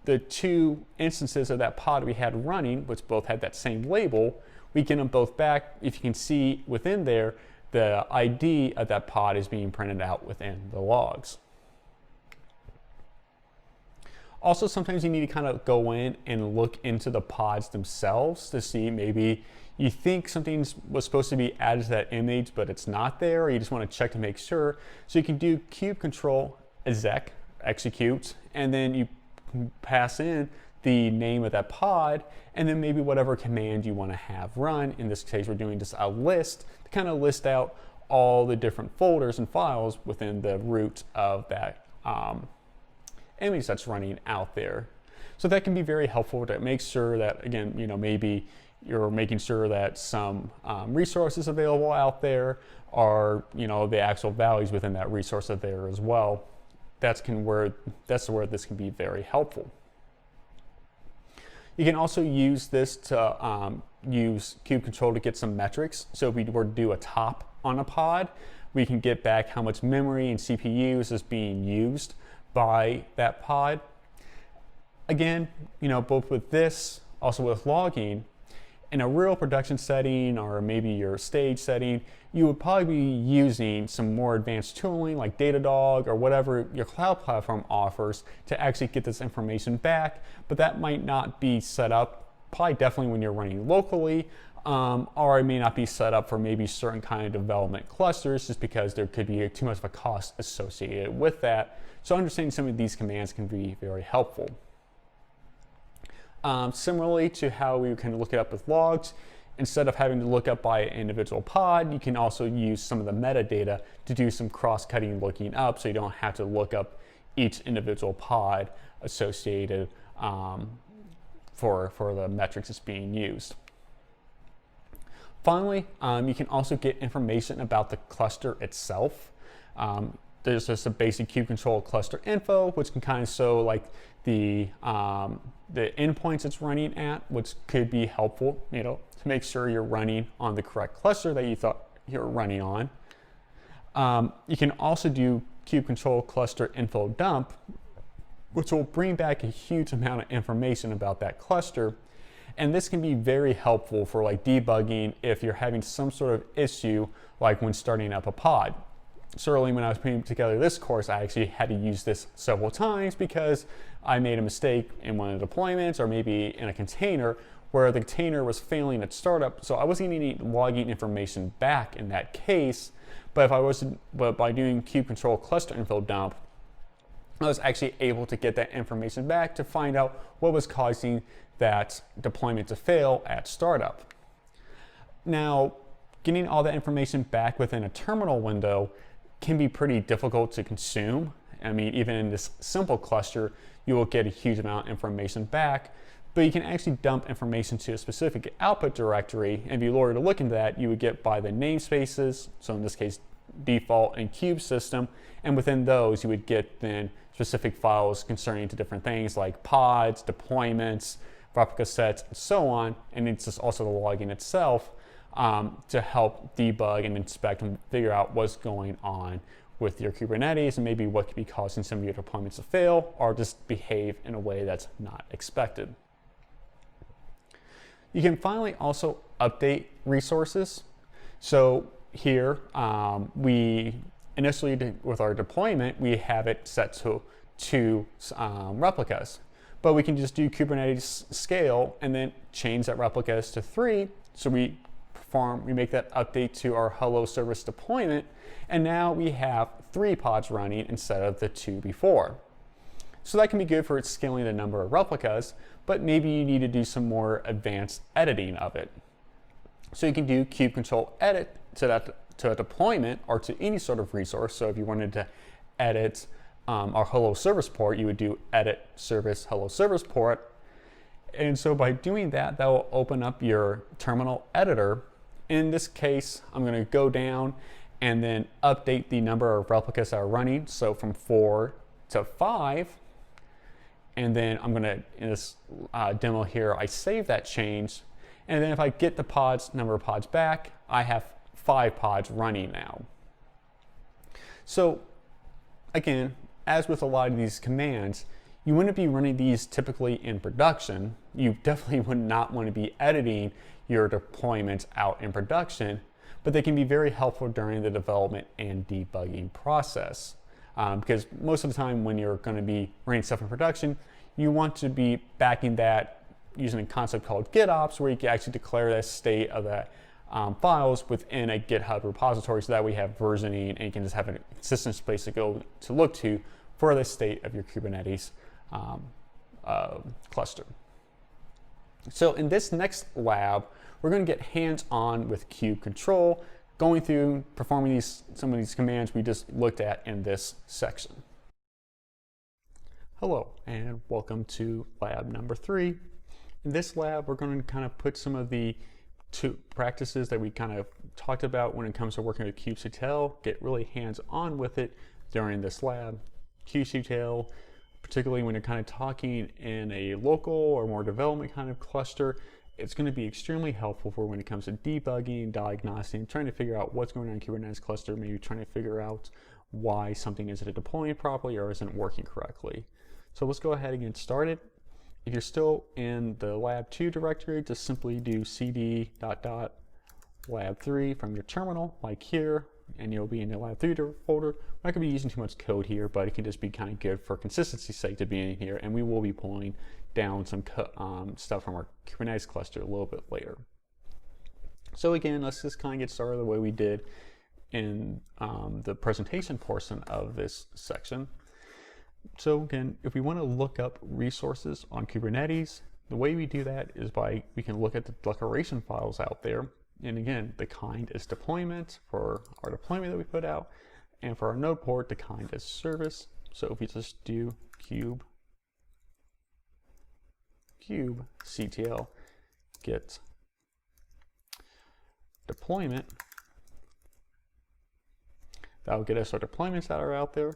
the two instances of that pod we had running, which both had that same label, we get them both back. If you can see within there, the ID of that pod is being printed out within the logs. Also, sometimes you need to kind of go in and look into the pods themselves to see maybe you think something was supposed to be added to that image, but it's not there, or you just want to check to make sure. So you can do kubectl exec, execute, and then you pass in the name of that pod, and then maybe whatever command you want to have run. In this case, we're doing just a list to kind of list out all the different folders and files within the root of that image that's running out there. So that can be very helpful to make sure that, again, maybe you're making sure that some resources available out there are, the actual values within that resource are there as well. That's where this can be very helpful. You can also use this to use kubectl to get some metrics. So if we were to do a top on a pod, we can get back how much memory and CPUs is being used by that pod. Again, both with this, also with logging, in a real production setting or maybe your stage setting, you would probably be using some more advanced tooling like Datadog or whatever your cloud platform offers to actually get this information back, but that might not be set up, probably definitely when you're running locally, or it may not be set up for maybe certain kind of development clusters just because there could be too much of a cost associated with that. So understanding some of these commands can be very helpful. Similarly to how we can look it up with logs, instead of having to look up by individual pod, you can also use some of the metadata to do some cross-cutting looking up, so you don't have to look up each individual pod associated for the metrics that's being used. Finally, you can also get information about the cluster itself. There's just a basic kubectl cluster info, which can kind of show like the endpoints it's running at, which could be helpful, to make sure you're running on the correct cluster that you thought you were running on. You can also do kubectl cluster info dump, which will bring back a huge amount of information about that cluster. And this can be very helpful for like debugging if you're having some sort of issue like when starting up a pod. Certainly when I was putting together this course, I actually had to use this several times because I made a mistake in one of the deployments or maybe in a container where the container was failing at startup. So I wasn't getting logging information back in that case. But by doing kube control cluster info dump, I was actually able to get that information back to find out what was causing that deployment to fail at startup. Now, getting all that information back within a terminal window can be pretty difficult to consume. I mean, even in this simple cluster, you will get a huge amount of information back, but you can actually dump information to a specific output directory. And if you were to look into that, you would get by the namespaces, so in this case, default and kube system, and within those, you would get then specific files concerning to different things like pods, deployments, replica sets, and so on. And it's just also the logging itself to help debug and inspect and figure out what's going on with your Kubernetes and maybe what could be causing some of your deployments to fail or just behave in a way that's not expected. You can finally also update resources. So here, we initially, with our deployment, we have it set to 2 replicas. But we can just do Kubernetes scale and then change that replicas to 3. So we make that update to our hello service deployment, and now we have 3 pods running instead of the 2 before. So that can be good for scaling the number of replicas, but maybe you need to do some more advanced editing of it. So you can do kube control edit to a deployment or to any sort of resource. So if you wanted to edit our hello service port, you would do edit service hello service port. And so by doing that, that will open up your terminal editor. In this case, I'm going to go down and then update the number of replicas that are running. So from 4 to 5. And then I'm going to, in this demo here, I save that change. And then if I get the number of pods back, I have 5 pods running now. So again, as with a lot of these commands, you wouldn't be running these typically in production. You definitely would not want to be editing your deployments out in production, but they can be very helpful during the development and debugging process. Because most of the time when you're going to be running stuff in production, you want to be backing that using a concept called GitOps, where you can actually declare the state of that files within a GitHub repository, so that we have versioning and you can just have a consistent place to look to for the state of your Kubernetes cluster. So in this next lab, we're going to get hands-on with kube control, going through performing some of these commands we just looked at in this section. Hello and welcome to lab number 3. In this lab, we're going to kind of put some of the 2 practices that we kind of talked about when it comes to working with kubectl, get really hands-on with it during this lab. kubectl, particularly when you're kind of talking in a local or more development kind of cluster, it's going to be extremely helpful for when it comes to debugging, diagnosing, trying to figure out what's going on in Kubernetes cluster, maybe trying to figure out why something isn't deploying properly or isn't working correctly. So let's go ahead and get started. If you're still in the lab 2 directory, just simply do cd lab3 from your terminal, like here, and you'll be in the lab 3 folder. We're not going to be using too much code here, but it can just be kind of good for consistency's sake to be in here, and we will be pulling down some stuff from our Kubernetes cluster a little bit later. So again, let's just kind of get started the way we did in the presentation portion of this section. So again, if we want to look up resources on Kubernetes, the way we do that is we can look at the declaration files out there. And again, the kind is deployment for our deployment that we put out. And for our node port, the kind is service. So if we just do kubectl get deployment, that will get us our deployments that are out there.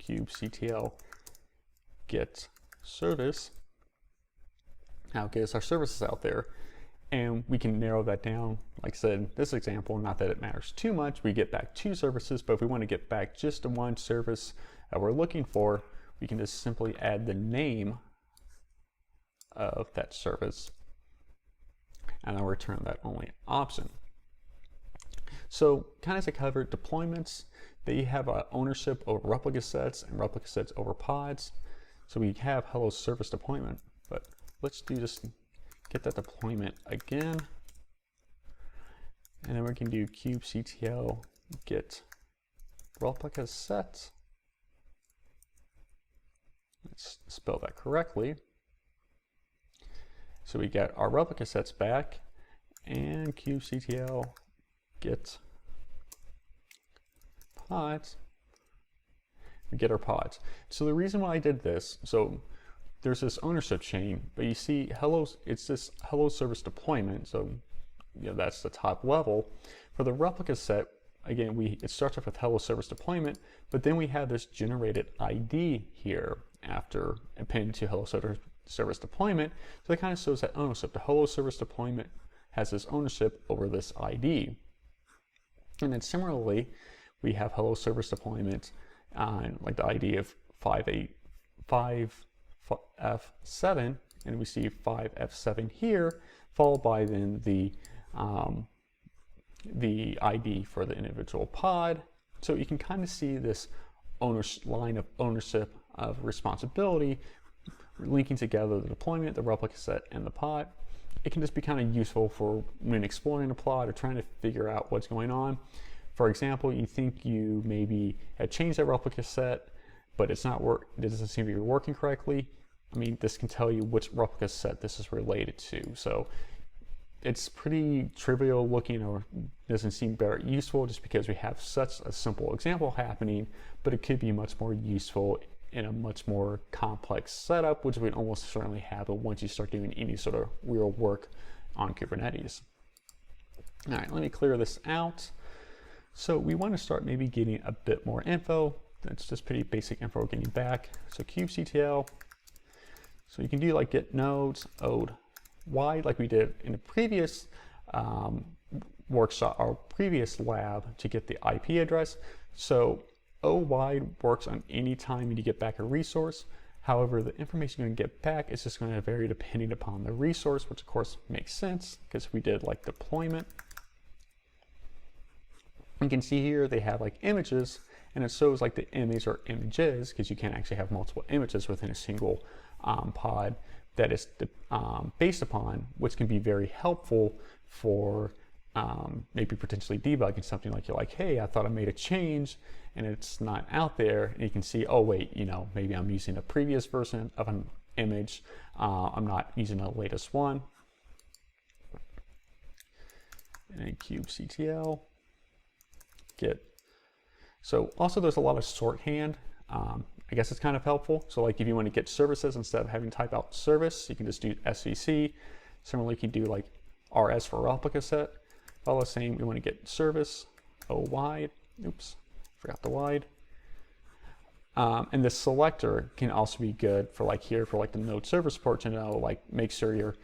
kubectl get service, that'll get us our services out there. And we can narrow that down. Like I said, this example, not that it matters too much, we get back 2 services, but if we want to get back just the 1 service that we're looking for, we can just simply add the name of that service and I'll return that only option. So kind of as I covered, deployments, they have ownership over replica sets and replica sets over pods. So we have hello service deployment, but let's do just get that deployment again. And then we can do kubectl get replica set. Let's spell that correctly. So we get our replica sets back, and kubectl get pods. We get our pods. So the reason why I did this, so there's this ownership chain, but you see hello, it's this hello service deployment. So that's the top level. For the replica set, again, it starts off with hello service deployment, but then we have this generated ID here after appended to hello service deployment. So that kind of shows that ownership. The hello service deployment has this ownership over this ID. And then similarly, we have hello service deployment on like the ID of 5F7, and we see 5F7 here, followed by then the ID for the individual pod. So you can kind of see this line of ownership of responsibility linking together the deployment, the replica set, and the pod. It can just be kind of useful for when exploring a pod or trying to figure out what's going on. For example, you think you maybe had changed that replica set, but it doesn't seem to be working correctly. I mean, this can tell you which replica set this is related to. So it's pretty trivial looking, or doesn't seem very useful just because we have such a simple example happening, but it could be much more useful in a much more complex setup, which we almost certainly have once you start doing any sort of real work on Kubernetes. All right, let me clear this out. So we want to start maybe getting a bit more info. That's just pretty basic info we're getting back. So kubectl. So you can do like get nodes, ode, wide, like we did in the previous workshop, our previous lab, to get the IP address. So O-wide works on any time you need to get back a resource. However, the information you're going to get back is just going to vary depending upon the resource, which of course makes sense because we did like deployment. You can see here they have like images, and it shows like the image or images, because you can't actually have multiple images within a single pod that is based upon, which can be very helpful for maybe potentially debugging something like you're like, hey, I thought I made a change and it's not out there. And you can see, oh wait, maybe I'm using a previous version of an image. I'm not using the latest one. And then kubectl get. So also there's a lot of shorthand. I guess it's kind of helpful. So like if you want to get services, instead of having to type out service, you can just do SVC. Similarly, you can do like RS for replica set. All the same, we want to get service, O wide. Oops, forgot the wide. And the selector can also be good for like here for like the node server support to know, like make sure you're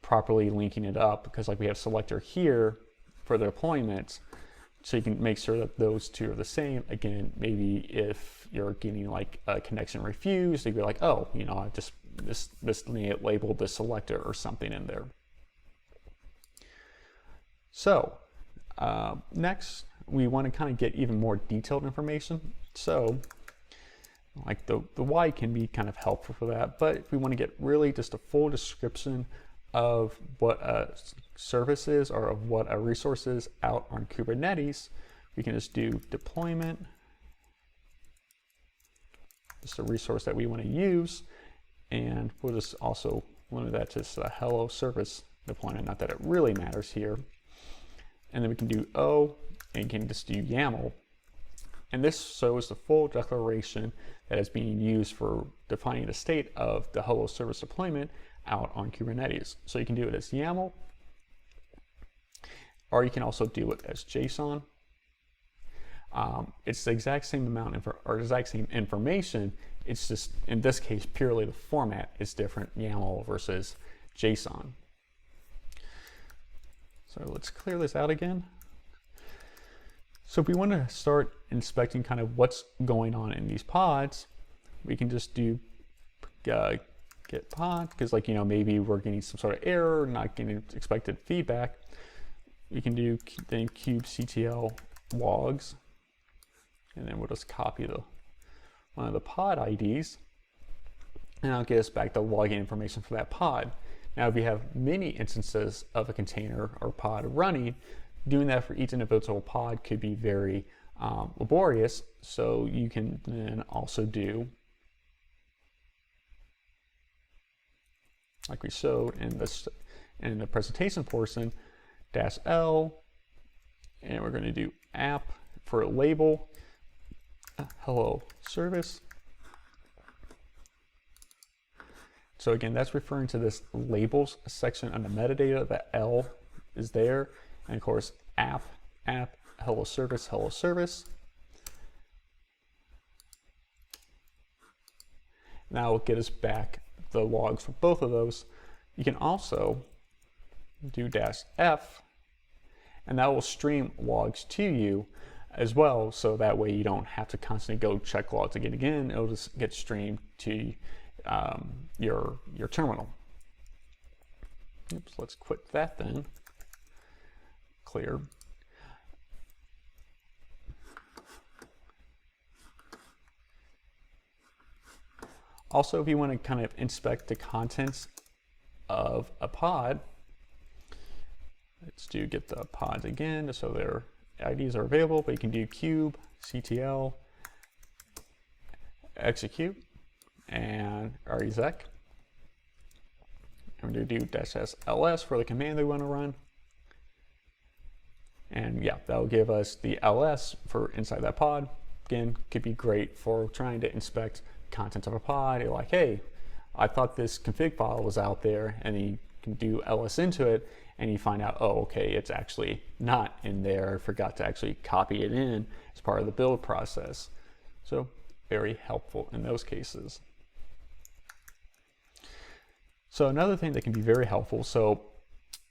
properly linking it up, because like we have selector here for the deployments. So you can make sure that those two are the same. Again, maybe if you're getting like a connection refused, you'd be like, oh, I just labeled the selector or something in there. So next, we want to kind of get even more detailed information. So like the why can be kind of helpful for that. But if we want to get really just a full description of what a service is or of what a resource is out on Kubernetes, we can just do deployment, just a resource that we want to use, and we'll just also limit that to a hello service deployment, not that it really matters here. And then we can do O, and you can just do YAML, and this shows the full declaration that is being used for defining the state of the hello service deployment out on Kubernetes. So you can do it as YAML, or you can also do it as JSON. It's the exact same amount or exact same information. It's just in this case purely the format is different, YAML versus JSON. So let's clear this out again. So if we want to start inspecting kind of what's going on in these pods, we can just do get pod, because like, maybe we're getting some sort of error, not getting expected feedback. We can do then kubectl logs, and then we'll just copy one of the pod IDs, and that'll get us back the login information for that pod. Now, if you have many instances of a container or pod running, doing that for each individual pod could be very laborious. So you can then also do, like we showed in the presentation portion, -L, and we're going to do app for a label, hello service. So again, that's referring to this labels section on the metadata. The L is there, and of course app, hello service, hello service. Now it'll get us back the logs for both of those. You can also do -F, and that will stream logs to you as well, so that way you don't have to constantly go check logs again. It'll just get streamed to your terminal. Oops, let's quit that then. Clear. Also, if you want to kind of inspect the contents of a pod, let's get the pods again, so their IDs are available, but you can do kubectl execute and exec. I'm going to do -ls for the command we want to run. And yeah, that'll give us the ls for inside that pod. Again, could be great for trying to inspect contents of a pod. You're like, hey, I thought this config file was out there, and then you can do ls into it, and you find out, oh, okay, it's actually not in there. I forgot to actually copy it in as part of the build process. So very helpful in those cases. So another thing that can be very helpful, so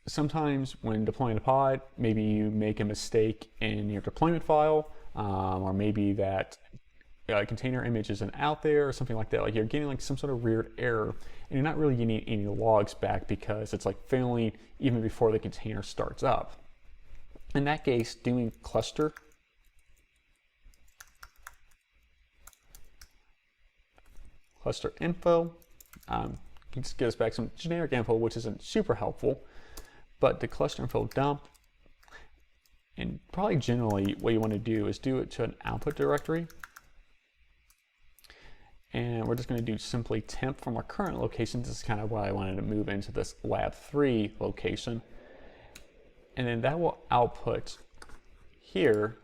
sometimes when deploying a pod, maybe you make a mistake in your deployment file, or maybe that container image isn't out there or something like that. Like you're getting like some sort of weird error, and you're not really getting any logs back because it's like failing even before the container starts up. In that case, doing cluster info can just get us back some generic info, which isn't super helpful. But the cluster info dump, and probably generally what you want to do is do it to an output directory. And we're just going to do simply temp from our current location. This is kind of why I wanted to move into this lab 3 location. And then that will output here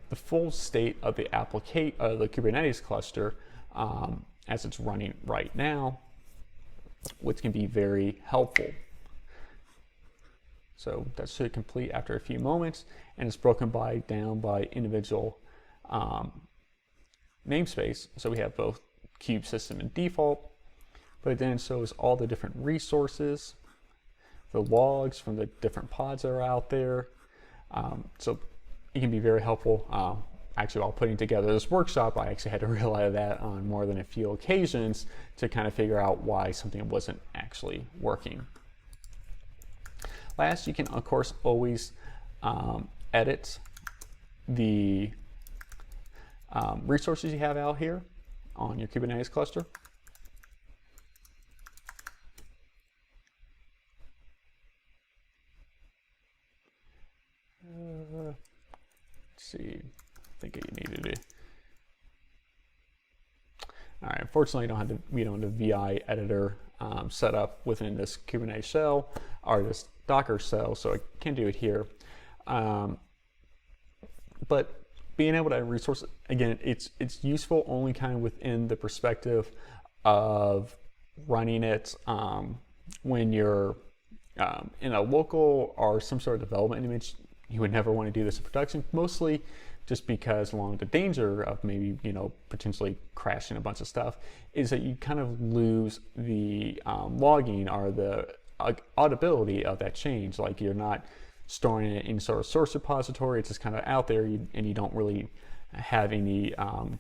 the full state of the the Kubernetes cluster as it's running right now, which can be very helpful. So that should complete after a few moments, and it's broken down by individual namespace. So we have both kube system and default, but it then shows all the different resources, the logs from the different pods that are out there. So it can be very helpful. Actually, while putting together this workshop, I actually had to realize that on more than a few occasions to kind of figure out why something wasn't actually working. Last, you can of course always edit the resources you have out here on your Kubernetes cluster. Let's see, I think you needed to. All right, unfortunately, we don't have the VI editor set up within this Kubernetes shell or this Docker shell, so I can't do it here. But being able to resource, again, it's useful only kind of within the perspective of running it when you're in a local or some sort of development image. You would never want to do this in production, mostly just because along the danger of maybe, potentially crashing a bunch of stuff, is that you kind of lose the logging or the auditability of that change. Like you're not storing it in sort of source repository, it's just kind of out there, and you don't really have any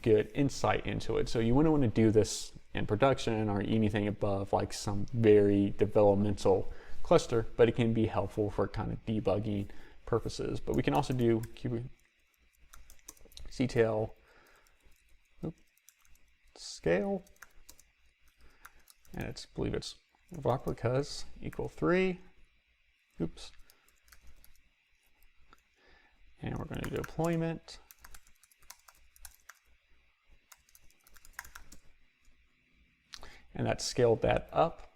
good insight into it. So you wouldn't want to do this in production or anything above like some very developmental cluster, but it can be helpful for kind of debugging purposes. But we can also do kubectl scale, and I believe it's replicas equal 3. Oops. And we're going to do deployment. And that scaled that up.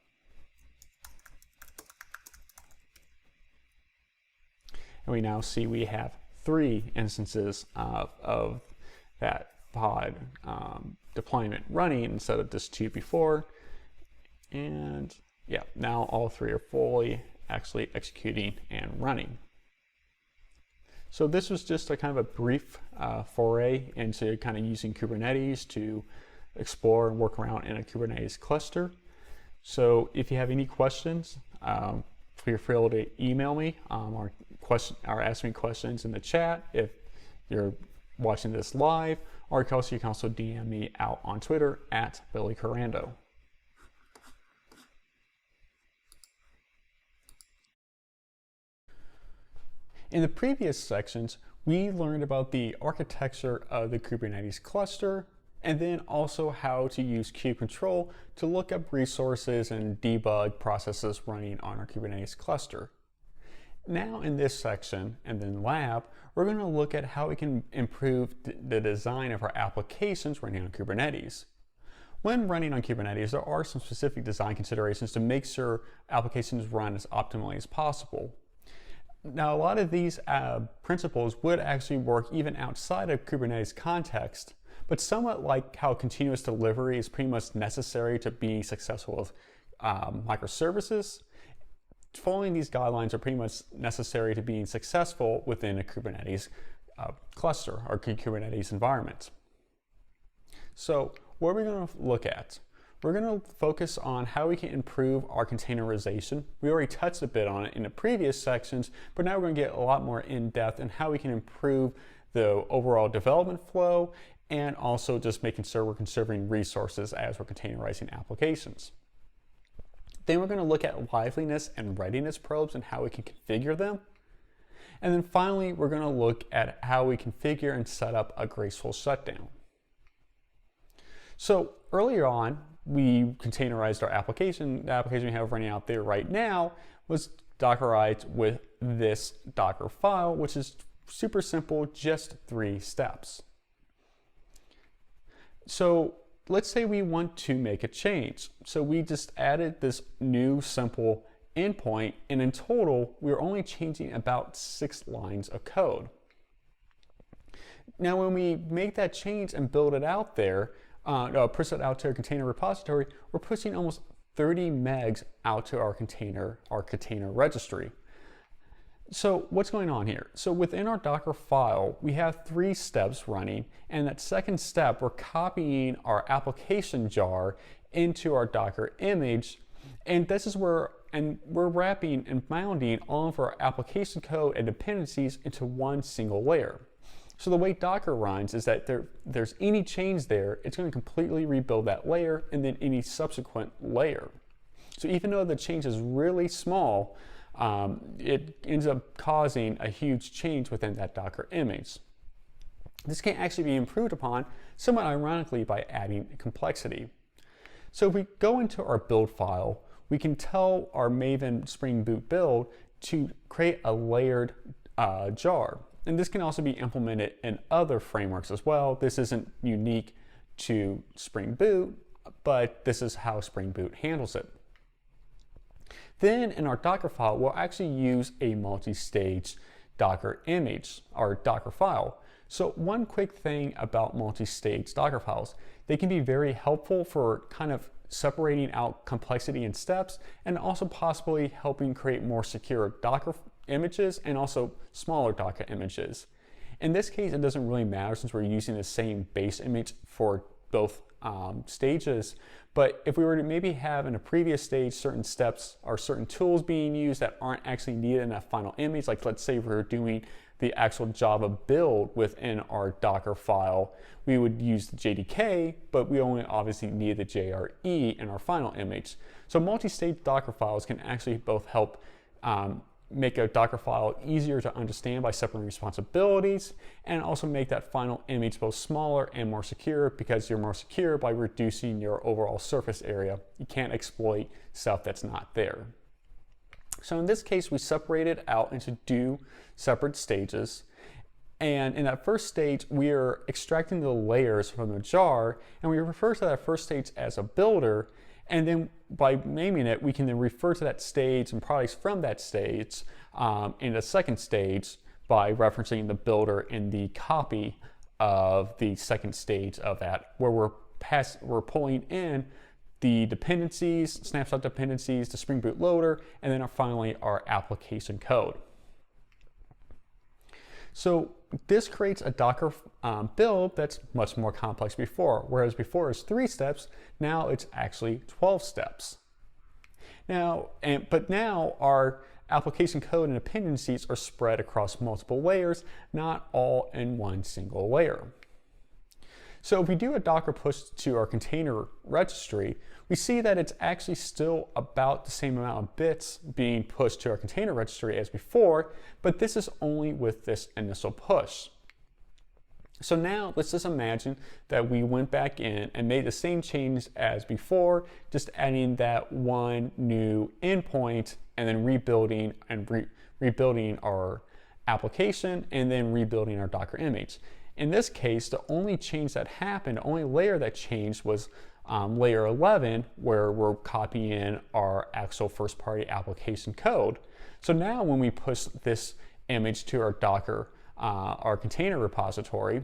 And we now see we have 3 instances of that pod deployment running instead of just 2 before. And yeah, now all 3 are fully actually executing and running. So this was just a kind of a brief foray into kind of using Kubernetes to explore and work around in a Kubernetes cluster. So if you have any questions, feel free to email me or ask me questions in the chat if you're watching this live, or you can also DM me out on Twitter at Billy Korando. In the previous sections, we learned about the architecture of the Kubernetes cluster, and then also how to use kubectl to look up resources and debug processes running on our Kubernetes cluster. Now in this section and then lab, we're going to look at how we can improve the design of our applications running on Kubernetes. When running on Kubernetes, there are some specific design considerations to make sure applications run as optimally as possible. Now, a lot of these principles would actually work even outside of Kubernetes context, but somewhat like how continuous delivery is pretty much necessary to being successful with microservices, following these guidelines are pretty much necessary to being successful within a Kubernetes cluster or Kubernetes environment. So what are we going to look at? We're going to focus on how we can improve our containerization. We already touched a bit on it in the previous sections, but now we're going to get a lot more in depth in how we can improve the overall development flow and also just making sure we're conserving resources as we're containerizing applications. Then we're going to look at liveliness and readiness probes and how we can configure them. And then finally, we're going to look at how we configure and set up a graceful shutdown. So earlier on, we containerized our application. The application we have running out there right now was Dockerized with this Dockerfile, which is super simple, just 3 steps. So let's say we want to make a change. So we just added this new simple endpoint, and in total, we're only changing about 6 lines of code. Now, when we make that change and build it out there, push it out to our container repository, we're pushing almost 30 megs out to our container registry. So what's going on here? So within our Dockerfile, we have 3 steps running, and that second step, we're copying our application jar into our Docker image, and this is where we're wrapping and bounding all of our application code and dependencies into one single layer. So the way Docker runs is that there's any change there, it's going to completely rebuild that layer and then any subsequent layer. So even though the change is really small, it ends up causing a huge change within that Docker image. This can actually be improved upon, somewhat ironically, by adding complexity. So if we go into our build file, we can tell our Maven Spring Boot build to create a layered jar. And this can also be implemented in other frameworks as well. This isn't unique to Spring Boot, but this is how Spring Boot handles it. Then in our Dockerfile, we'll actually use a multi-stage Docker image, or Dockerfile. So one quick thing about multi-stage Docker files, they can be very helpful for kind of separating out complexity in steps and also possibly helping create more secure Docker images and also smaller Docker images. In this case, it doesn't really matter since we're using the same base image for both stages. But if we were to maybe have in a previous stage certain steps or certain tools being used that aren't actually needed in that final image, like let's say we're doing the actual Java build within our Docker file, we would use the JDK, but we only obviously need the JRE in our final image. So multi-stage Docker files can actually both help make a Docker file easier to understand by separating responsibilities, and also make that final image both smaller and more secure, because you're more secure by reducing your overall surface area. You can't exploit stuff that's not there. So in this case, we separated out into two separate stages. And in that first stage, we are extracting the layers from the jar, and we refer to that first stage as a builder. And then by naming it, we can then refer to that stage and products from that stage in the second stage by referencing the builder in the copy of the second stage of that, where we're pulling in the dependencies, snapshot dependencies, the Spring Boot loader, and then finally our application code. So this creates a Docker build that's much more complex before, whereas before it was 3 steps, now it's actually 12 steps. But now our application code and dependencies are spread across multiple layers, not all in one single layer. So if we do a Docker push to our container registry, we see that it's actually still about the same amount of bits being pushed to our container registry as before, but this is only with this initial push. So now let's just imagine that we went back in and made the same change as before, just adding that one new endpoint and then rebuilding our application and then rebuilding our Docker image. In this case, the only change that happened, the only layer that changed was layer 11, where we're copying our actual first-party application code. So now when we push this image to our Docker, our container repository,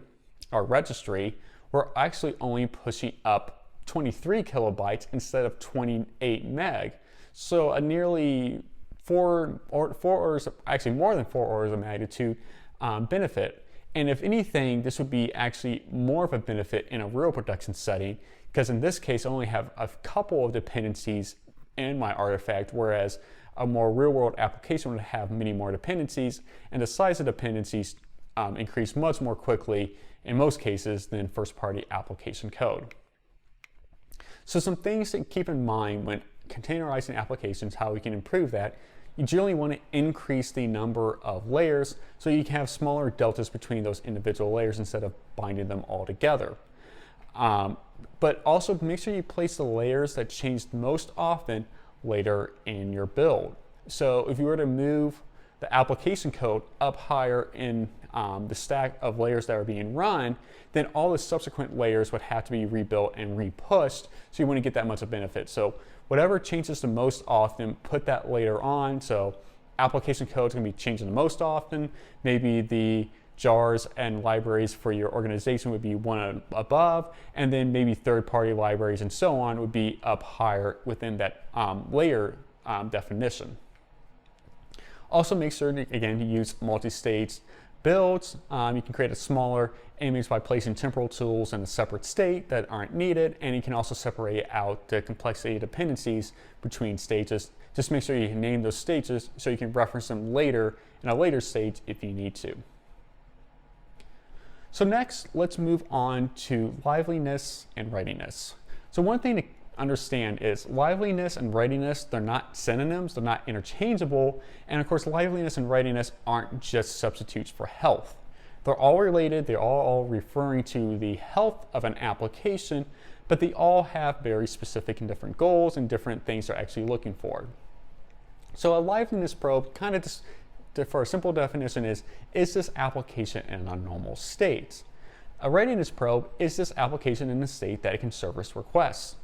our registry, we're actually only pushing up 23 kilobytes instead of 28 meg. So a nearly four orders, actually more than 4 orders of magnitude benefit. And if anything, this would be actually more of a benefit in a real production setting, because in this case, I only have a couple of dependencies in my artifact, whereas a more real-world application would have many more dependencies, and the size of dependencies increase much more quickly in most cases than first-party application code. So some things to keep in mind when containerizing applications, how we can improve that. You generally want to increase the number of layers so you can have smaller deltas between those individual layers instead of binding them all together. But also make sure you place the layers that change most often later in your build. So if you were to move the application code up higher in the stack of layers that are being run, then all the subsequent layers would have to be rebuilt and repushed, so you wouldn't get that much of benefit. So whatever changes the most often, put that later on. So application code is going to be changing the most often. Maybe the jars and libraries for your organization would be one above, and then maybe third-party libraries and so on would be up higher within that layer definition. Also make sure, again, to use multi-stage builds. You can create a smaller image by placing temporal tools in a separate state that aren't needed, and you can also separate out the complexity dependencies between stages. Just make sure you name those stages so you can reference them later in a later stage if you need to. So next, let's move on to liveliness and readiness. So one thing to understand is liveliness and readiness, they're not synonyms, they're not interchangeable, and of course liveliness and readiness aren't just substitutes for health. They're all related, they're all referring to the health of an application, but they all have very specific and different goals and different things they're actually looking for. So a liveliness probe, kind of just for a simple definition, is this application in a normal state? A readiness probe, is this application in a state that it can service requests?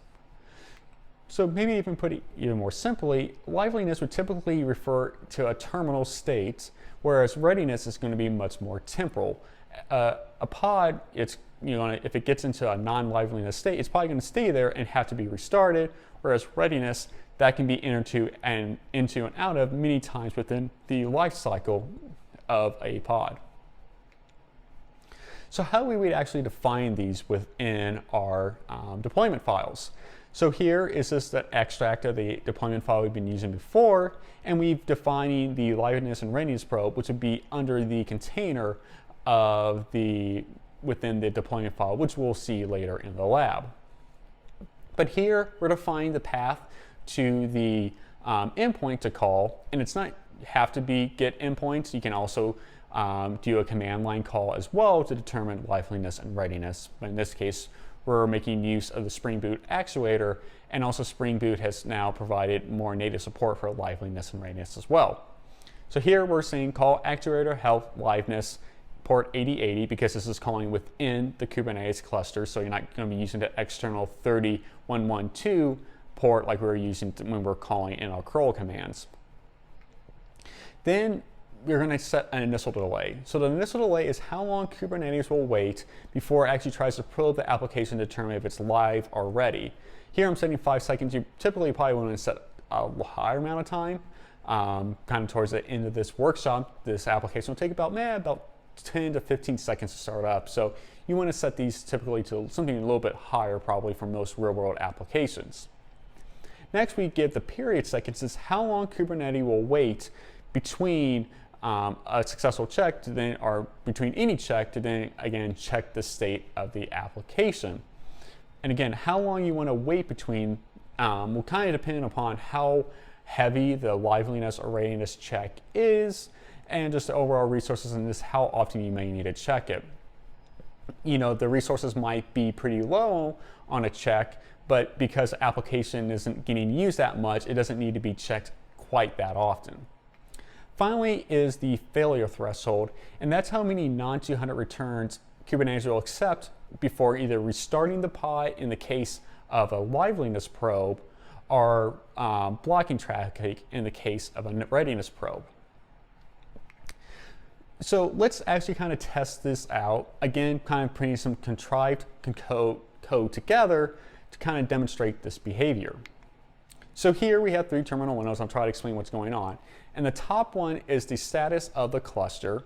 So maybe even put it even more simply, liveliness would typically refer to a terminal state, whereas readiness is going to be much more temporal. A pod, it's, if it gets into a non-liveliness state, it's probably going to stay there and have to be restarted, whereas readiness, that can be into and out of many times within the life cycle of a pod. So how we would actually define these within our deployment files. So here is just the extract of the deployment file we've been using before, and we've defining the liveness and readiness probe, which would be under the container of within the deployment file, which we'll see later in the lab. But here we're defining the path to the endpoint to call, and it's not have to be get endpoints. You can also do a command line call as well to determine liveliness and readiness. But in this case, we're making use of the Spring Boot actuator, and also Spring Boot has now provided more native support for liveliness and readiness as well. So here we're saying call actuator health liveness port 8080 because this is calling within the Kubernetes cluster, so you're not going to be using the external 30112 port like we were using when we're calling in our curl commands. Then we're going to set an initial delay. So the initial delay is how long Kubernetes will wait before it actually tries to probe the application to determine if it's live or ready. Here I'm setting 5 seconds. You typically probably want to set a higher amount of time. Kind of towards the end of this workshop, this application will take about 10 to 15 seconds to start up. So you want to set these typically to something a little bit higher probably for most real-world applications. Next, we give the period seconds is how long Kubernetes will wait between a successful check to then, or between any check to then again check the state of the application. And again, how long you want to wait between will kind of depend upon how heavy the liveliness or readiness check is, and just the overall resources and just how often you may need to check it. You know, the resources might be pretty low on a check, but because the application isn't getting used that much, it doesn't need to be checked quite that often. Finally is the failure threshold, and that's how many non-200 returns Kubernetes will accept before either restarting the pod in the case of a liveliness probe or blocking traffic in the case of a readiness probe. So let's actually kind of test this out. Again, kind of putting some contrived code together to kind of demonstrate this behavior. So here we have 3 terminal windows. I'll try to explain what's going on. And the top one is the status of the cluster.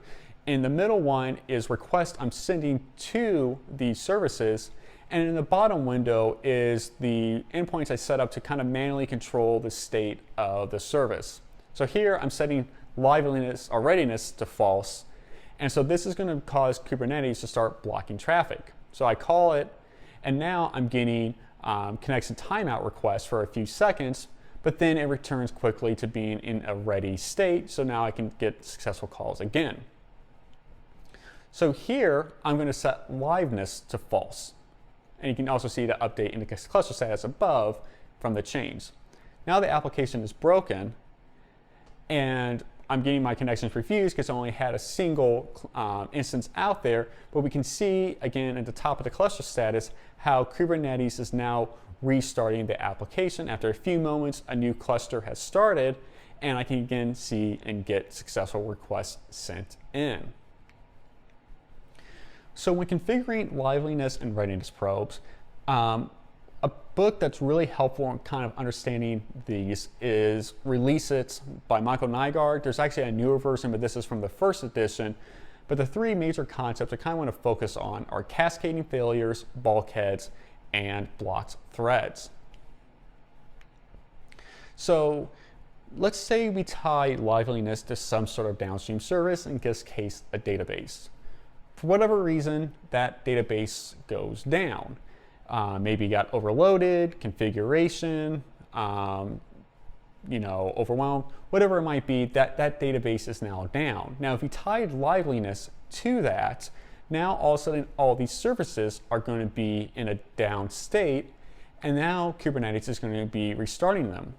And the middle one is request I'm sending to the services. And in the bottom window is the endpoints I set up to kind of manually control the state of the service. So here I'm setting liveliness or readiness to false. And so this is going to cause Kubernetes to start blocking traffic. So I call it, and now I'm getting connection timeout requests for a few seconds, but then it returns quickly to being in a ready state. So now I can get successful calls again. So here I'm going to set liveness to false. And you can also see the update in the cluster status above from the chains. Now the application is broken, and I'm getting my connections refused because I only had a single instance out there, but we can see again at the top of the cluster status how Kubernetes is now restarting the application. After a few moments, a new cluster has started, and I can again see and get successful requests sent in. So when configuring liveliness and readiness probes, a book that's really helpful in kind of understanding these is Release It by Michael Nygaard. There's actually a newer version, but this is from the first edition. But the 3 major concepts I kind of want to focus on are cascading failures, bulkheads, and blocked threads. So let's say we tie liveliness to some sort of downstream service, in this case, a database. For whatever reason, that database goes down. Maybe got overloaded, configuration, overwhelmed, whatever it might be, that database is now down. Now, if you tied liveliness to that, now all of a sudden all these services are going to be in a down state, and now Kubernetes is going to be restarting them.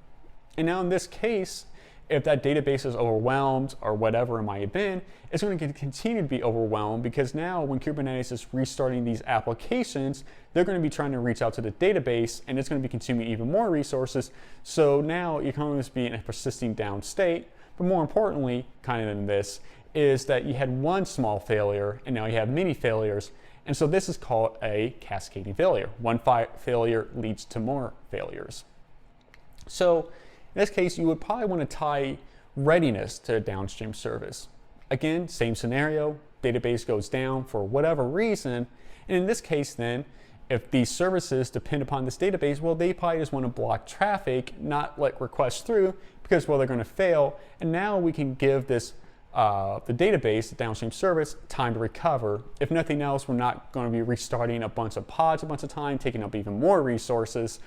And now in this case, if that database is overwhelmed or whatever it might have been, it's going to continue to be overwhelmed because now when Kubernetes is restarting these applications, they're going to be trying to reach out to the database, and it's going to be consuming even more resources. So now you're going to be in a persisting down state. But more importantly, kind of in this, is that you had one small failure and now you have many failures. And so this is called a cascading failure. One failure leads to more failures. So in this case, you would probably want to tie readiness to a downstream service. Again, same scenario, database goes down for whatever reason. And in this case then, if these services depend upon this database, well, they probably just want to block traffic, not let requests through, because, well, they're going to fail. And now we can give this, the database, the downstream service, time to recover. If nothing else, we're not going to be restarting a bunch of pods a bunch of time, taking up even more resources.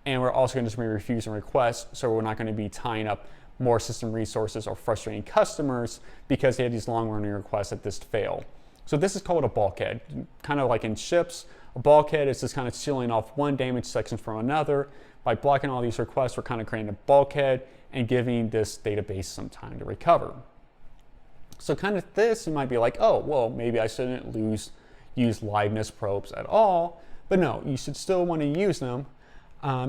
And we're also going to just be refusing requests, so we're not going to be tying up more system resources or frustrating customers because they had these long-running requests that just fail. So this is called a bulkhead. Kind of like in ships, a bulkhead is just kind of sealing off one damaged section from another. By blocking all these requests, we're kind of creating a bulkhead and giving this database some time to recover. So kind of this, you might be like, oh, well, maybe I shouldn't use liveness probes at all. But no, you should still want to use them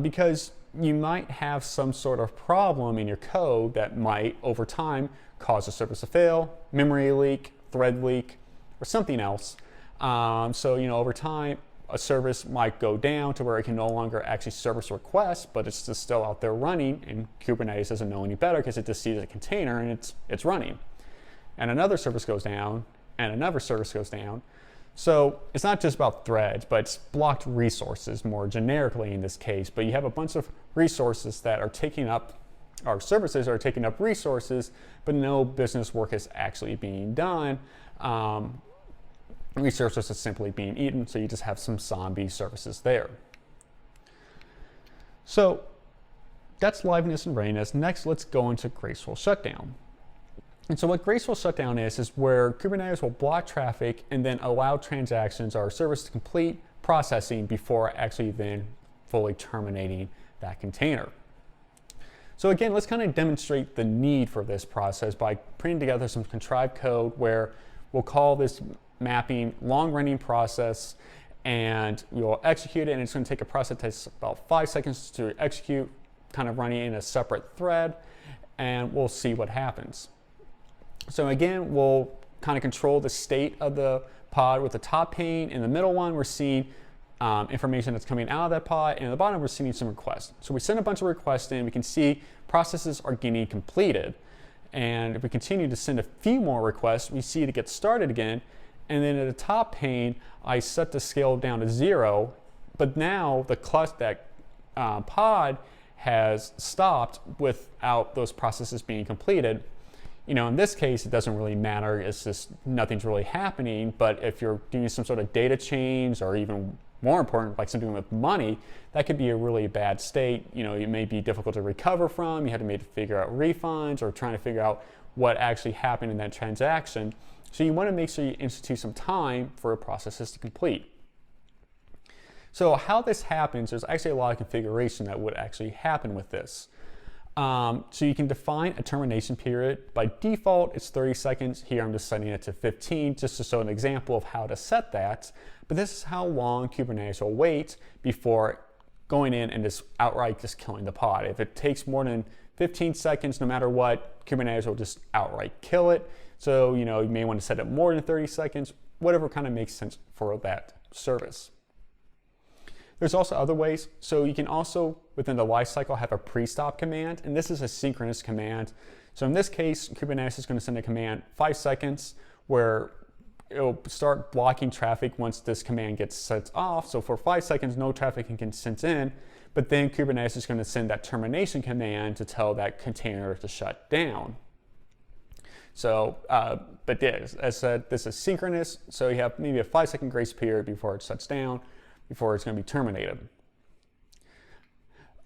because you might have some sort of problem in your code that might, over time, cause a service to fail, memory leak, thread leak, or something else. So, over time, a service might go down to where it can no longer actually service requests, but it's just still out there running, and Kubernetes doesn't know any better because it just sees a container and it's running. And another service goes down, and another service goes down. So it's not just about threads, but it's blocked resources more generically in this case. But you have a bunch of resources that are taking up, or services are taking up resources, but no business work is actually being done. Resources are simply being eaten, so you just have some zombie services there. So that's liveness and readiness. Next, let's go into graceful shutdown. And so what graceful shutdown is where Kubernetes will block traffic and then allow transactions or service to complete processing before actually then fully terminating that container. So again, let's kind of demonstrate the need for this process by putting together some contrived code where we'll call this mapping long-running process, and we will execute it, and it's going to take a process that takes about 5 seconds to execute, kind of running in a separate thread, and we'll see what happens. So again, we'll kind of control the state of the pod with the top pane. In the middle one, we're seeing information that's coming out of that pod, and at the bottom, we're seeing some requests. So we send a bunch of requests in, we can see processes are getting completed. And if we continue to send a few more requests, we see it get started again. And then at the top pane, I set the scale down to 0, but now the pod has stopped without those processes being completed. In this case, it doesn't really matter. It's just nothing's really happening. But if you're doing some sort of data change, or even more important, like something with money, that could be a really bad state. It may be difficult to recover from. You have to maybe figure out refunds or trying to figure out what actually happened in that transaction. So you want to make sure you institute some time for processes to complete. So how this happens, there's actually a lot of configuration that would actually happen with this. So you can define a termination period. By default, it's 30 seconds. Here I'm just setting it to 15 just to show an example of how to set that. But this is how long Kubernetes will wait before going in and just outright just killing the pod. If it takes more than 15 seconds, no matter what, Kubernetes will just outright kill it. So, you may want to set it more than 30 seconds, whatever kind of makes sense for that service. There's also other ways. So you can also, within the lifecycle, have a pre-stop command, and this is a synchronous command. So in this case, Kubernetes is going to send a command 5 seconds where it'll start blocking traffic once this command gets set off. So for 5 seconds, no traffic can send in, but then Kubernetes is going to send that termination command to tell that container to shut down. So, but as I said, this is synchronous, so you have maybe a 5-second grace period before it shuts down, before it's going to be terminated.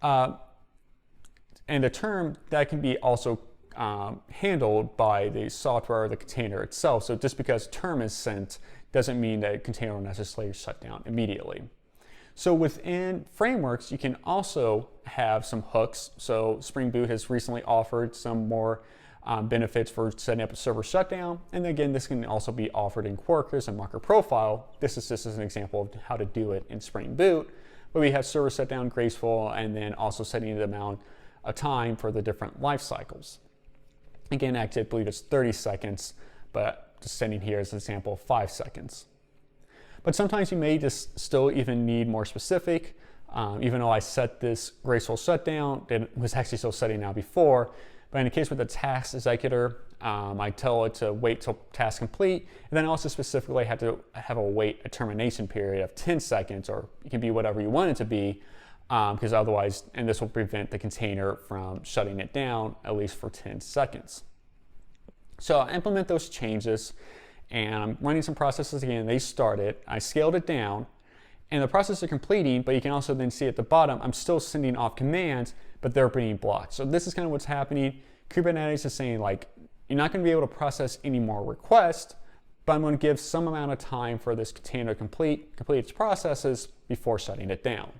And the term, that can be also handled by the software or the container itself. So just because term is sent doesn't mean that a container will necessarily shut down immediately. So within frameworks, you can also have some hooks. So Spring Boot has recently offered some more benefits for setting up a server shutdown. And again, this can also be offered in Quarkus and Marker Profile. This is just as an example of how to do it in Spring Boot. But we have server shutdown, graceful, and then also setting the amount of time for the different life cycles. Again, actually, I believe it's 30 seconds, but just setting here as an example of 5 seconds. But sometimes you may just still even need more specific. Even though I set this graceful shutdown, it was actually still setting now before. But in the case with the task executor, I tell it to wait till task complete, and then also specifically have to have a termination period of 10 seconds, or it can be whatever you want it to be, because otherwise, and this will prevent the container from shutting it down at least for 10 seconds. So I'll implement those changes, and I'm running some processes again. They started, I scaled it down, and the processes are completing, but you can also then see at the bottom, I'm still sending off commands, but they're being blocked. So this is kind of what's happening. Kubernetes is saying, like, you're not going to be able to process any more requests, but I'm going to give some amount of time for this container to complete its processes before shutting it down.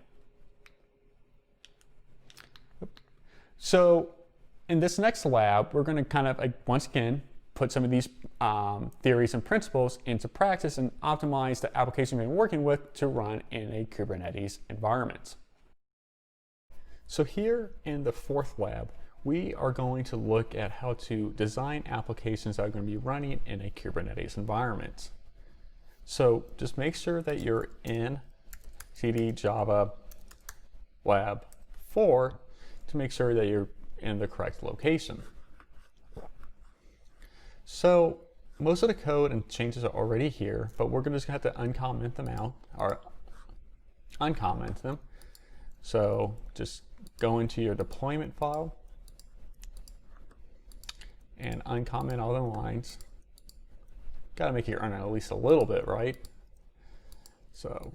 So in this next lab, we're going to kind of, once again, put some of these theories and principles into practice and optimize the application we've been working with to run in a Kubernetes environment. So here in the fourth lab, we are going to look at how to design applications that are going to be running in a Kubernetes environment. So just make sure that you're in CD Java Lab 4 to make sure that you're in the correct location. So most of the code and changes are already here, but we're just going to have to uncomment them out, or uncomment them. So just go into your deployment file and uncomment all the lines. Got to make it run at least a little bit, right? So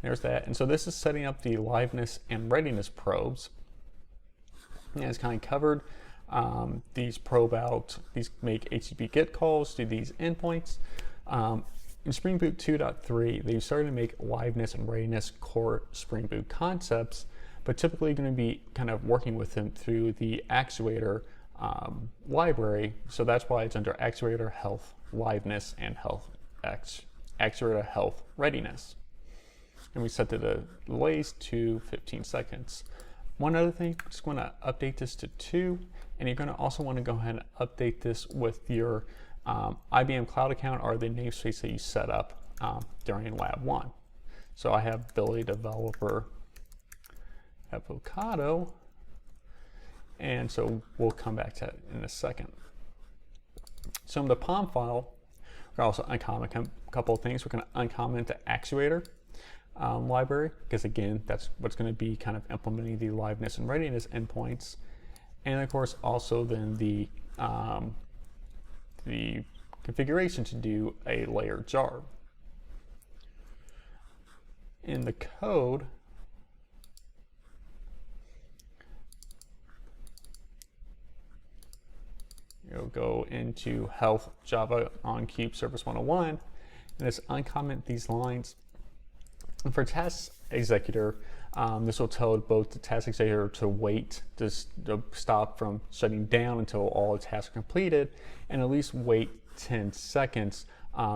there's that. And so this is setting up the liveness and readiness probes. And it's kind of covered. These probe out, these make HTTP GET calls to these endpoints. In Spring Boot 2.3, they started to make liveness and readiness core Spring Boot concepts, but typically going to be kind of working with them through the actuator library. So that's why it's under actuator health liveness and actuator health readiness. And we set the delays to 15 seconds. One other thing, just want to update this to 2, and you're going to also want to go ahead and update this with your IBM Cloud account or the namespace that you set up during Lab 1. So I have Billy Developer Avocado, and so we'll come back to that in a second. So in the POM file, we're also uncomment a couple of things. We're going to uncomment the actuator library, because again, that's what's going to be kind of implementing the liveness and readiness endpoints. And of course, also then the configuration to do a layer jar. In the code, you'll go into Health Java on Kube Service 101, and let's uncomment these lines. And for task executor, this will tell both the task executor to wait to stop from shutting down until all the tasks are completed, and at least wait 10 seconds.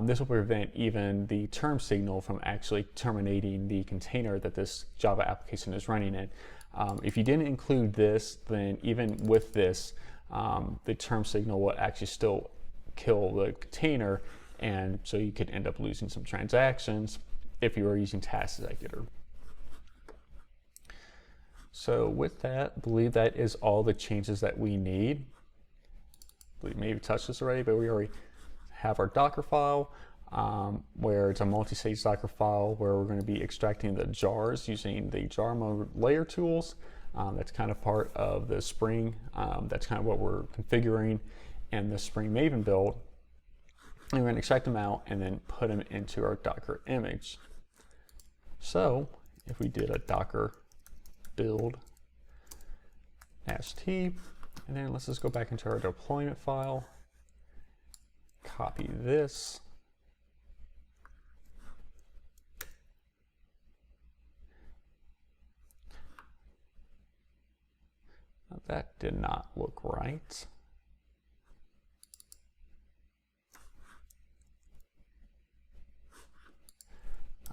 This will prevent even the term signal from actually terminating the container that this Java application is running in. If you didn't include this, then even with this, the term signal will actually still kill the container, and so you could end up losing some transactions if you are using Task Executor. So with that, I believe that is all the changes that we need. We maybe touched this already, but we already have our Dockerfile, where it's a multi-stage Dockerfile where we're going to be extracting the jars using the jar mode layer tools. That's kind of part of the Spring. That's kind of what we're configuring in the Spring Maven build. And we're going to extract them out and then put them into our Docker image. So if we did a Docker build -t, and then let's just go back into our deployment file, copy this, now that did not look right.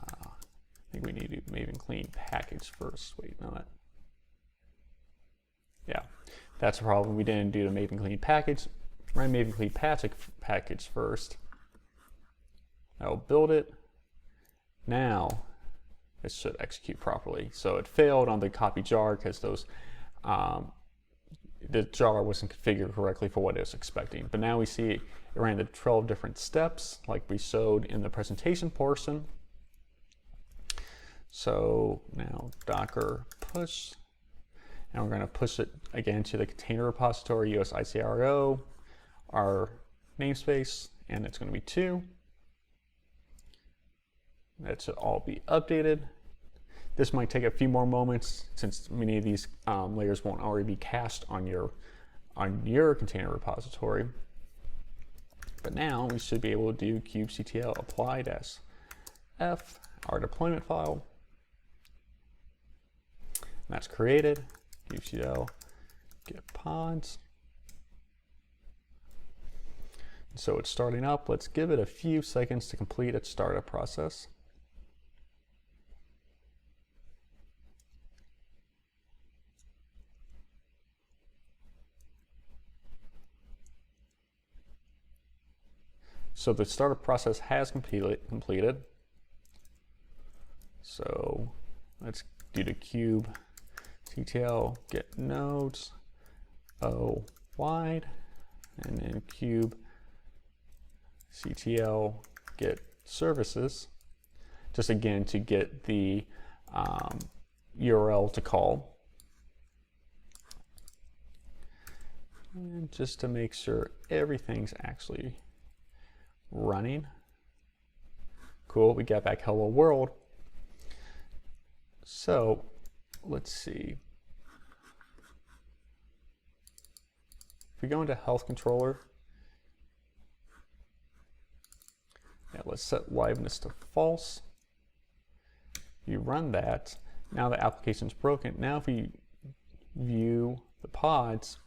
I think we need to Maven clean package first. Wait, no, that. Yeah, that's a problem. We didn't do the Maven clean package. Run Maven clean package first. I'll build it. Now, it should execute properly. So it failed on the copy jar because those the jar wasn't configured correctly for what it was expecting. But now we see it ran the 12 different steps like we showed in the presentation portion. So now Docker push, and we're going to push it again to the container repository, usicro, our namespace, and it's going to be 2. That should all be updated. This might take a few more moments since many of these layers won't already be cached on your container repository. But now we should be able to do kubectl apply-f, our deployment file. And that's created. Kubectl get pods. So it's starting up. Let's give it a few seconds to complete its startup process. So the startup process has completed. So let's do the kubectl get nodes o wide, and then kubectl get services, just again to get the URL to call. And just to make sure everything's actually running. Cool, we got back hello world. So let's see. If we go into health controller, yeah, let's set liveness to false. You run that. Now the application's broken. Now if we view the pods,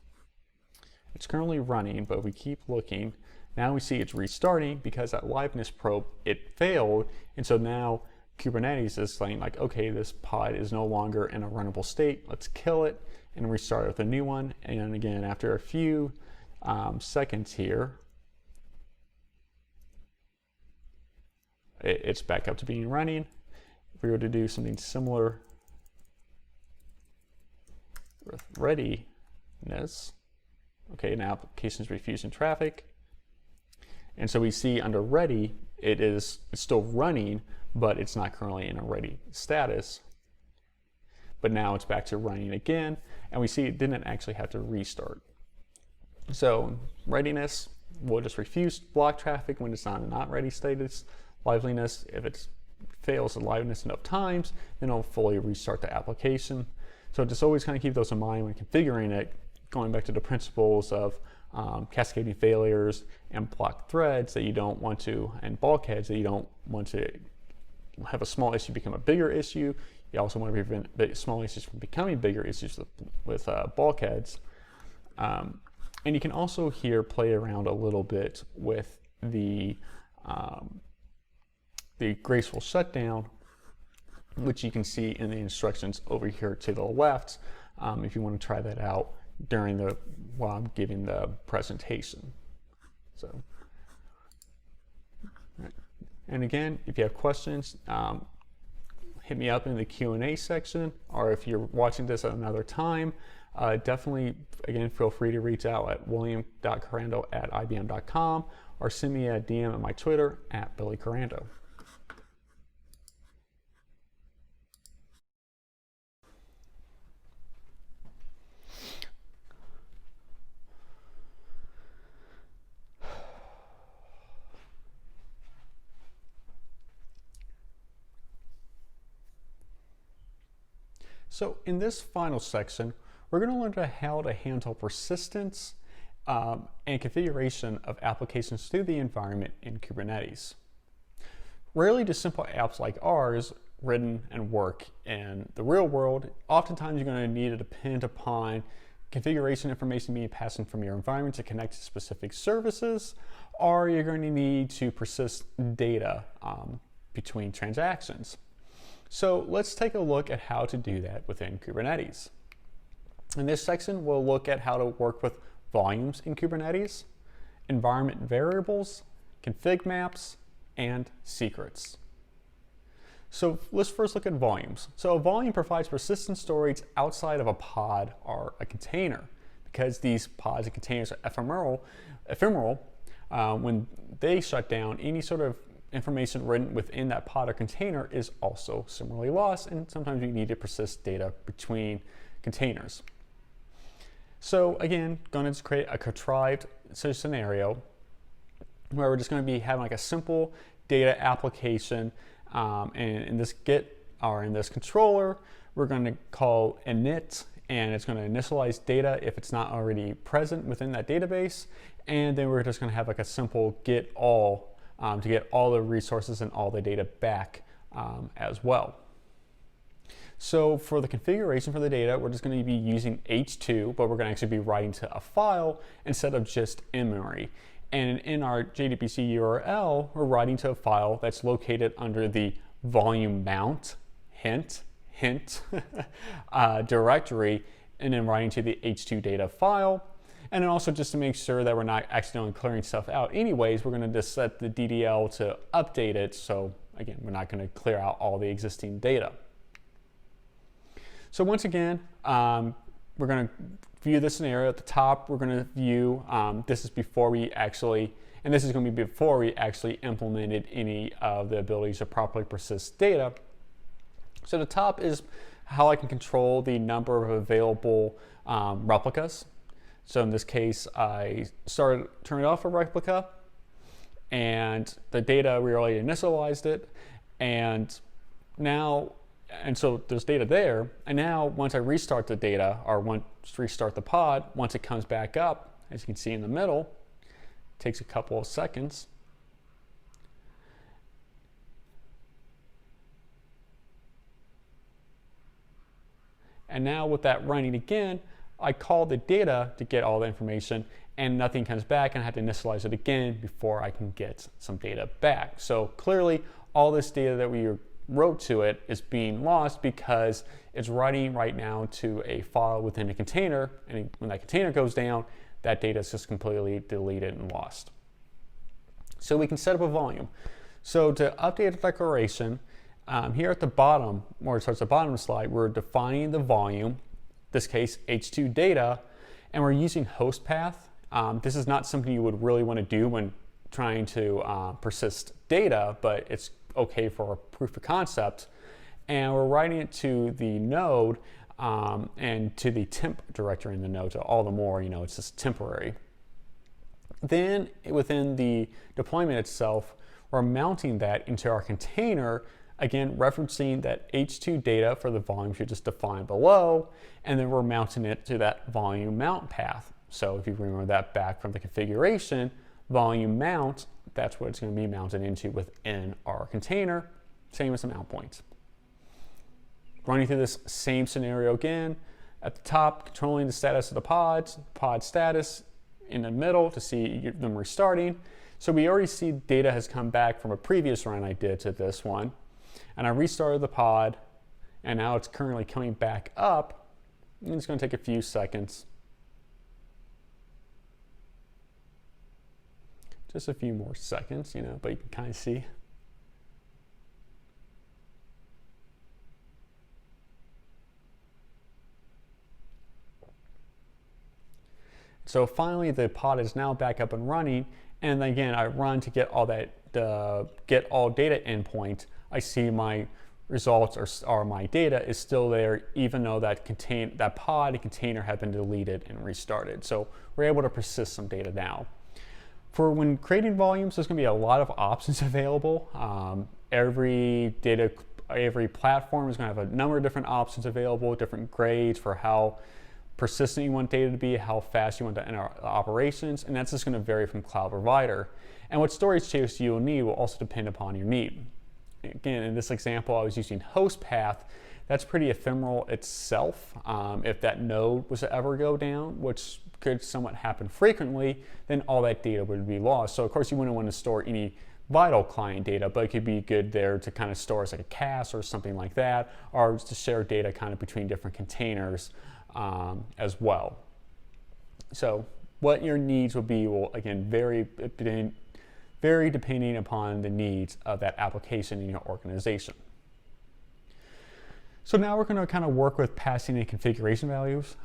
it's currently running, but if we keep looking, now we see it's restarting because that liveness probe, it failed. And so now Kubernetes is saying like, okay, this pod is no longer in a runnable state. Let's kill it and restart it with a new one. And again, after a few seconds here, it's back up to being running. If we were to do something similar with readiness, okay, now application's refusing traffic. And so we see under ready, it's still running, but it's not currently in a ready status. But now it's back to running again, and we see it didn't actually have to restart. So readiness will just refuse block traffic when it's not in not ready status. Liveliness, if it fails the liveness enough times, then it'll fully restart the application. So just always kind of keep those in mind when configuring it, going back to the principles of cascading failures and block threads that you don't want to, and bulkheads that you don't want to have a small issue become a bigger issue. You also want to prevent small issues from becoming bigger issues with bulkheads. And you can also here play around a little bit with the graceful shutdown, which you can see in the instructions over here to the left, if you want to try that out during while I'm giving the presentation. So, right. And again, if you have questions, hit me up in the Q&A section, or if you're watching this at another time, definitely, again, feel free to reach out at william.korando@ibm.com, or send me a DM at my Twitter @BillyKorando. So in this final section, we're going to learn how to handle persistence and configuration of applications through the environment in Kubernetes. Rarely do simple apps like ours written and work in the real world. Oftentimes you're going to need to depend upon configuration information being passed in from your environment to connect to specific services, or you're going to need to persist data between transactions. So let's take a look at how to do that within Kubernetes. In this section, we'll look at how to work with volumes in Kubernetes, environment variables, config maps, and secrets. So let's first look at volumes. So a volume provides persistent storage outside of a pod or a container. The because these pods and containers are ephemeral, when they shut down, any sort of information written within that pod or container is also similarly lost, and sometimes you need to persist data between containers. So again, going to create a contrived scenario where we're just going to be having like a simple data application, and in this in this controller, we're going to call init, and it's going to initialize data if it's not already present within that database, and then we're just going to have like a simple get all to get all the resources and all the data back as well. So for the configuration for the data, we're just going to be using H2, but we're going to actually be writing to a file instead of just in memory. And in our JDBC URL, we're writing to a file that's located under the volume mount, hint, directory, and then writing to the H2 data file. And then also, just to make sure that we're not accidentally clearing stuff out anyways, we're going to just set the DDL to update it. So again, we're not going to clear out all the existing data. So once again, we're going to view the scenario at the top. We're going to view, this is before we actually, and this is going to be before we actually implemented any of the abilities to properly persist data. So the top is how I can control the number of available replicas. So in this case, I turned off a replica, and the data, we already initialized it, and so there's data there, and now once I restart the data, or restart the pod, once it comes back up, as you can see in the middle, it takes a couple of seconds. And now with that running again, I call the data to get all the information, and nothing comes back, and I have to initialize it again before I can get some data back. So clearly, all this data that we wrote to it is being lost because it's writing right now to a file within a container, and when that container goes down, that data is just completely deleted and lost. So we can set up a volume. So to update the declaration, here at the bottom, or towards the bottom of the slide, we're defining the volume, in this case H2 data, and we're using host path. This is not something you would really want to do when trying to persist data, but it's okay for a proof of concept. And we're writing it to the node and to the temp directory in the node, so all the more, it's just temporary. Then within the deployment itself, we're mounting that into our container, again, referencing that H2 data for the volumes you just defined below, and then we're mounting it to that volume mount path. So if you remember that back from the configuration, volume mount, that's what it's going to be mounted into within our container, same as the mount points. Running through this same scenario again, at the top, controlling the status of the pods, pod status in the middle to see them restarting. So we already see data has come back from a previous run I did to this one. And I restarted the pod, and now it's currently coming back up. And it's going to take a few seconds. Just a few more seconds, but you can kind of see. So finally, the pod is now back up and running. And then again, I run to get all that, get all data endpoint. I see my results or my data is still there, even though that pod and container have been deleted and restarted. So we're able to persist some data now. For when creating volumes, there's going to be a lot of options available. Every platform is going to have a number of different options available, different grades for how persistent you want data to be, how fast you want to enter operations, and that's just going to vary from cloud provider. And what storage choice you'll need will also depend upon your need. Again, in this example, I was using host path. That's pretty ephemeral itself. If that node was to ever go down, which could somewhat happen frequently, then all that data would be lost. So of course you wouldn't want to store any vital client data, but it could be good there to kind of store as like a cache or something like that, or to share data kind of between different containers as well. So what your needs will be will again vary depending upon the needs of that application in your organization. So now we're going to kind of work with passing in configuration values.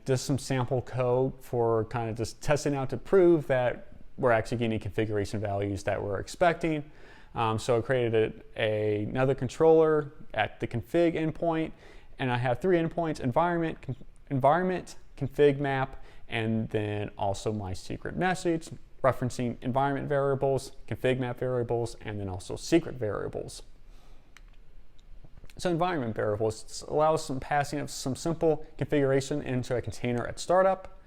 Just some sample code for kind of just testing out to prove that we're actually getting configuration values that we're expecting. So I created another controller at the config endpoint, and I have three endpoints: environment, config map, and then also my secret message, referencing environment variables, config map variables, and then also secret variables. So environment variables allows some passing of some simple configuration into a container at startup.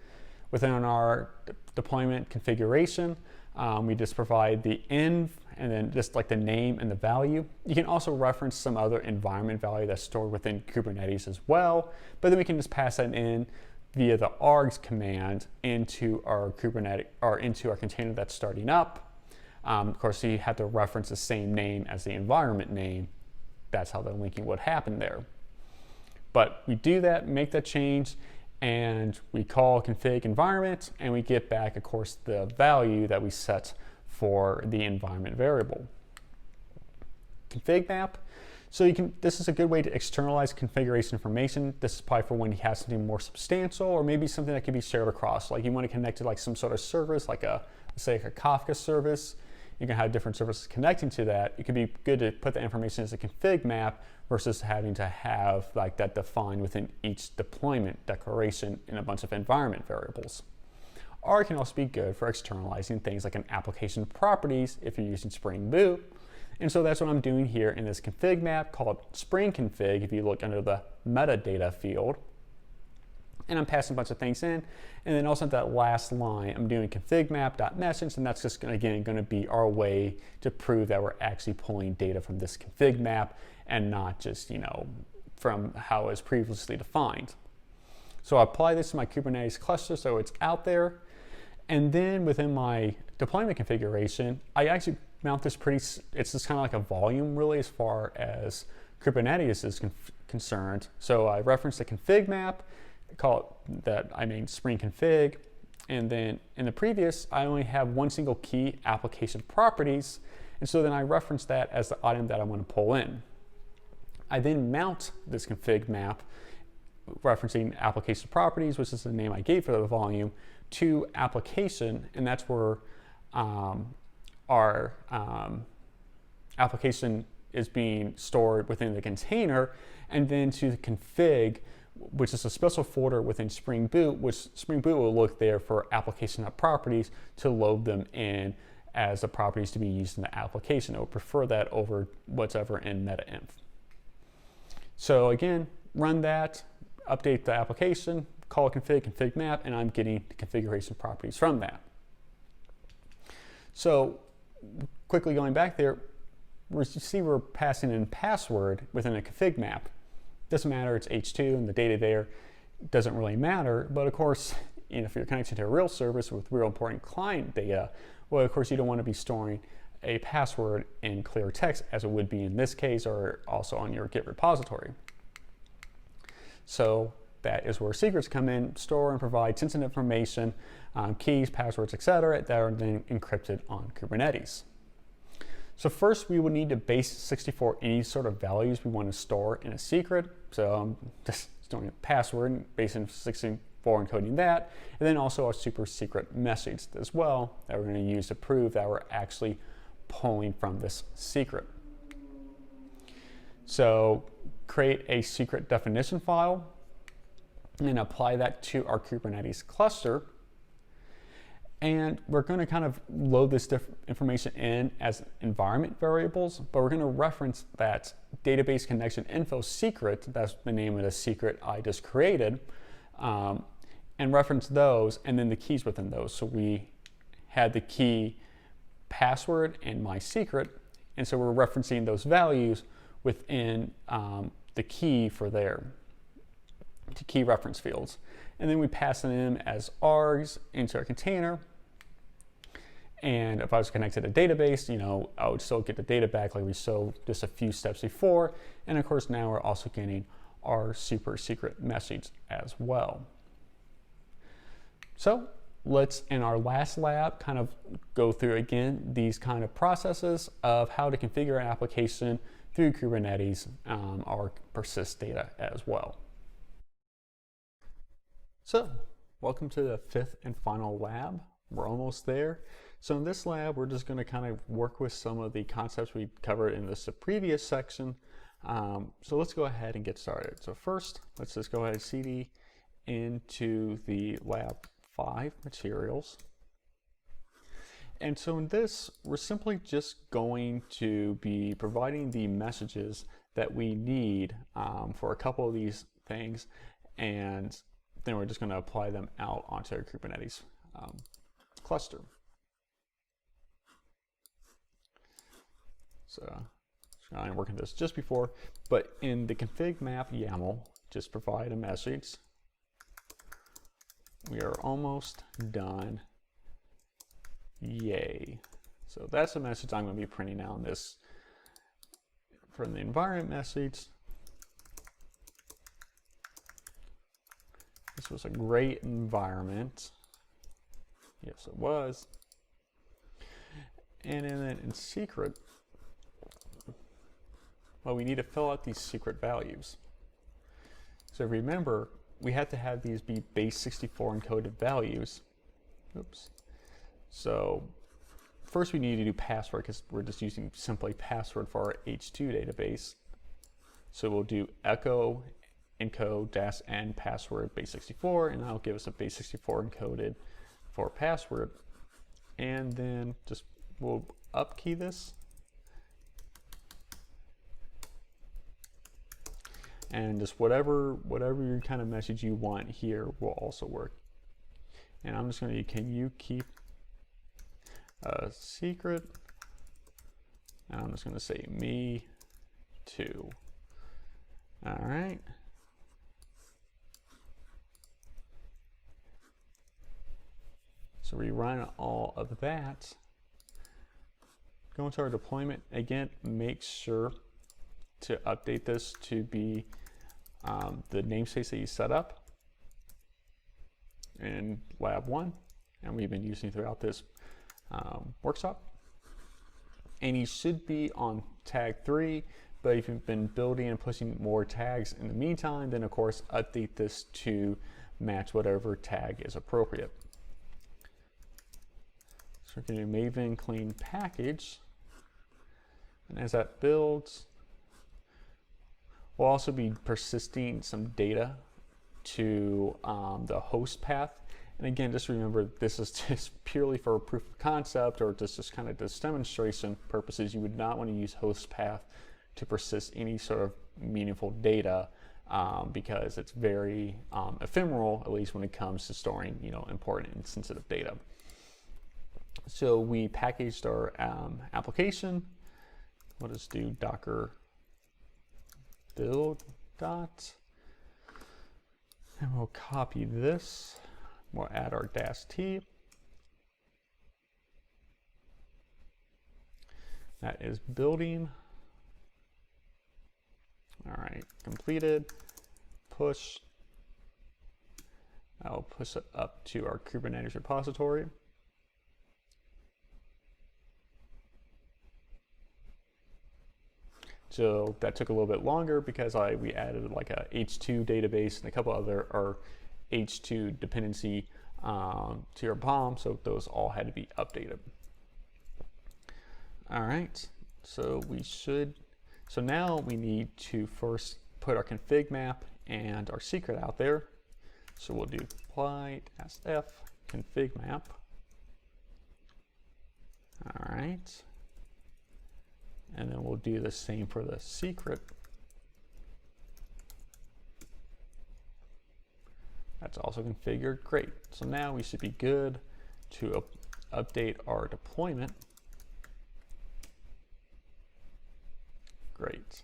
Within our deployment configuration, we just provide the env and then just like the name and the value. You can also reference some other environment value that's stored within Kubernetes as well, but then we can just pass that in via the args command into our Kubernetes or into our container that's starting up. Of course, you have to reference the same name as the environment name. That's how the linking would happen there. But we do that, make that change, and we call config environment, and we get back, of course, the value that we set for the environment variable. Config map. So this is a good way to externalize configuration information. This is probably for when you have something more substantial, or maybe something that can be shared across. Like you want to connect to like some sort of service, like say like a Kafka service. You can have different services connecting to that. It could be good to put the information as a config map versus having to have like that defined within each deployment declaration in a bunch of environment variables. Or it can also be good for externalizing things like an application properties if you're using Spring Boot. And so that's what I'm doing here in this config map called Spring Config. If you look under the metadata field, and I'm passing a bunch of things in, and then also at that last line, I'm doing config map.message, and that's just again going to be our way to prove that we're actually pulling data from this config map and not just from how it was previously defined. So I apply this to my Kubernetes cluster so it's out there, and then within my deployment configuration, I actually mount this it's just kind of like a volume really as far as Kubernetes is concerned. So I reference the config map, call it that I made Spring Config, and then in the previous I only have one single key, application properties, and so then I reference that as the item that I want to pull in. I then mount this config map referencing application properties, which is the name I gave for the volume, to application, and that's where our application is being stored within the container, and then to the config, which is a special folder within Spring Boot, which Spring Boot will look there for application.properties to load them in as the properties to be used in the application. It will prefer that over whatever in metainf. So again, run that, update the application, call config map, and I'm getting the configuration properties from that. So quickly going back there, you see we're passing in password within a config map. Doesn't matter, it's H2 and the data there doesn't really matter, but of course, if you're connected to a real service with real important client data, well, of course, you don't want to be storing a password in clear text as it would be in this case, or also on your Git repository. So that is where secrets come in, store and provide sensitive information, keys, passwords, etc., that are then encrypted on Kubernetes. So first, we would need to base 64 any sort of values we want to store in a secret. So I'm just storing a password, basing 64 encoding that, and then also a super secret message as well that we're going to use to prove that we're actually pulling from this secret. So create a secret definition file and apply that to our Kubernetes cluster. And we're going to kind of load this information in as environment variables, but we're going to reference that database connection info secret, that's the name of the secret I just created, and reference those and then the keys within those. So we had the key, password, and my secret, and so we're referencing those values within the key for there, to key reference fields. And then we pass them as args into our container. And if I was connected to a database, I would still get the data back like we saw just a few steps before. And of course, now we're also getting our super secret message as well. So let's, in our last lab, kind of go through again these kind of processes of how to configure an application through Kubernetes our persist data as well. So, welcome to the 5th and final lab. We're almost there. So in this lab, we're just going to kind of work with some of the concepts we covered in this previous section. So let's go ahead and get started. So first, let's just go ahead and cd into the lab 5 materials. And so in this, we're simply just going to be providing the messages that we need for a couple of these things, and then we're just going to apply them out onto our Kubernetes cluster. So I'm working this just before, but in the config map YAML, just provide a message. We are almost done. Yay. So that's the message I'm going to be printing out in this from the environment message. This was a great environment. Yes, it was. And then in secret, well, we need to fill out these secret values. So remember, we have to have these be base 64 encoded values. Oops. So first we need to do password because we're just using simply password for our H2 database. So we'll do echo encode -n password base 64, and that'll give us a base 64 encoded for password. And then just we'll upkey this. And just whatever your kind of message you want here will also work. And I'm just going to, can you keep a secret? And I'm just going to say me too. All right. So we run all of that. Go into our deployment. Again, make sure to update this to be the namespace that you set up in lab 1, and we've been using throughout this workshop. And you should be on tag 3, but if you've been building and pushing more tags in the meantime, then of course update this to match whatever tag is appropriate. So we're going to do maven clean package, and as that builds, we'll also be persisting some data to the host path. And again, just remember, this is just purely for a proof of concept or just kind of this demonstration purposes. You would not want to use host path to persist any sort of meaningful data because it's very ephemeral, at least when it comes to storing important and sensitive data. So we packaged our application. We'll just do docker build dot, and we'll copy this. We'll add our -t. That is building. All right, completed. Push. I'll push it up to our Kubernetes repository. So that took a little bit longer because we added like a H2 database and a couple other H2 dependency to your BOM, so those all had to be updated. All right, so now we need to first put our config map and our secret out there. So we'll do apply -f config map. All right. And then we'll do the same for the secret. That's also configured. Great. So now we should be good to update our deployment. Great.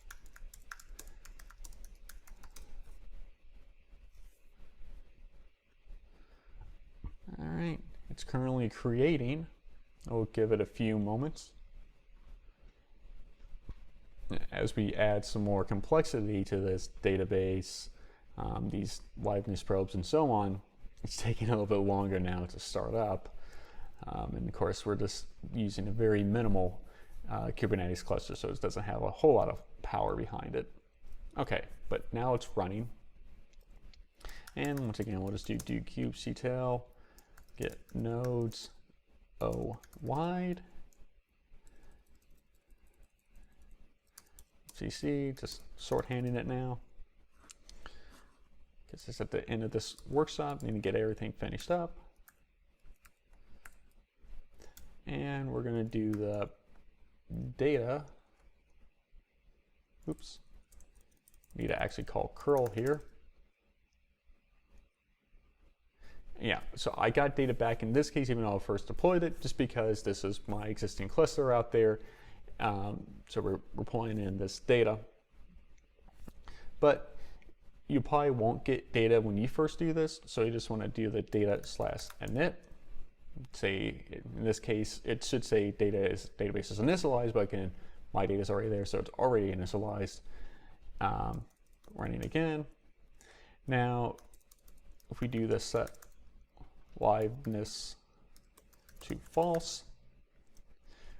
All right. It's currently creating. We'll give it a few moments. As we add some more complexity to this database, these liveness probes and so on, it's taking a little bit longer now to start up. And of course, we're just using a very minimal Kubernetes cluster, so it doesn't have a whole lot of power behind it. Okay, but now it's running. And once again, we'll just do kubectl get nodes O wide. CC, just shorthanding it now. Because it's at the end of this workshop, need to get everything finished up. And we're going to do the data. Oops. Need to actually call curl here. Yeah, so I got data back in this case, even though I first deployed it, just because this is my existing cluster out there. So we're pulling in this data. But you probably won't get data when you first do this, so you just want to do the data/init. Say, in this case, it should say database is initialized, but again, my data is already there, so it's already initialized. Running again. Now, if we do the set liveness to false,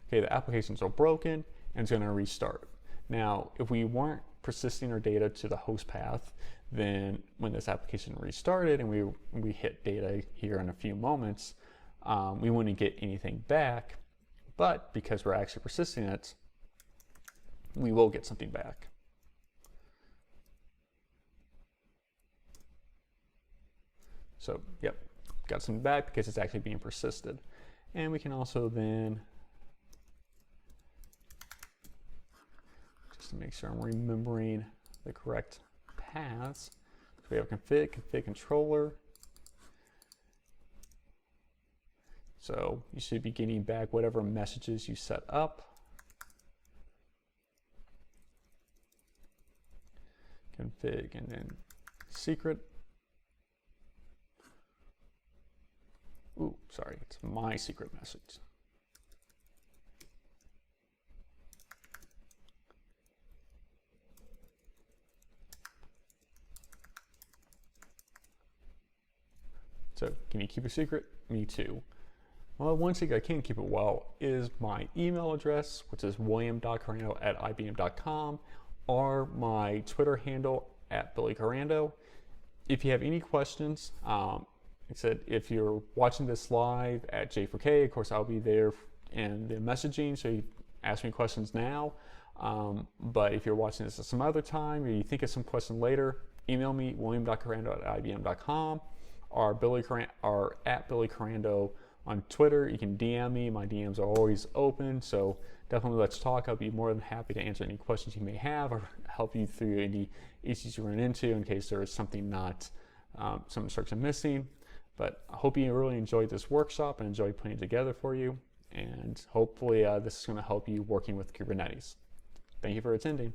okay, the applications are broken and it's going to restart. Now, if we weren't persisting our data to the host path, then when this application restarted and we hit data here in a few moments, we wouldn't get anything back. But because we're actually persisting it, we will get something back. So, yep, got something back because it's actually being persisted. And we can also then, just to make sure I'm remembering the correct paths, so we have config controller. So you should be getting back whatever messages you set up. Config and then secret. Ooh, sorry, it's my secret message. So, can you keep a secret? Me too. Well, one secret I can keep it well is my email address, which is william.korando@ibm.com, or my Twitter handle @BillyKorando. If you have any questions, like I said, if you're watching this live at J4K, of course, I'll be there in the messaging, so you ask me questions now. But if you're watching this at some other time, or you think of some question later, email me, william.korando@ibm.com, or @BillyKorando on Twitter. You can DM me. My DMs are always open, so definitely let's talk. I'll be more than happy to answer any questions you may have or help you through any issues you run into in case there is something some instruction missing. But I hope you really enjoyed this workshop and enjoyed putting it together for you. And hopefully this is going to help you working with Kubernetes. Thank you for attending.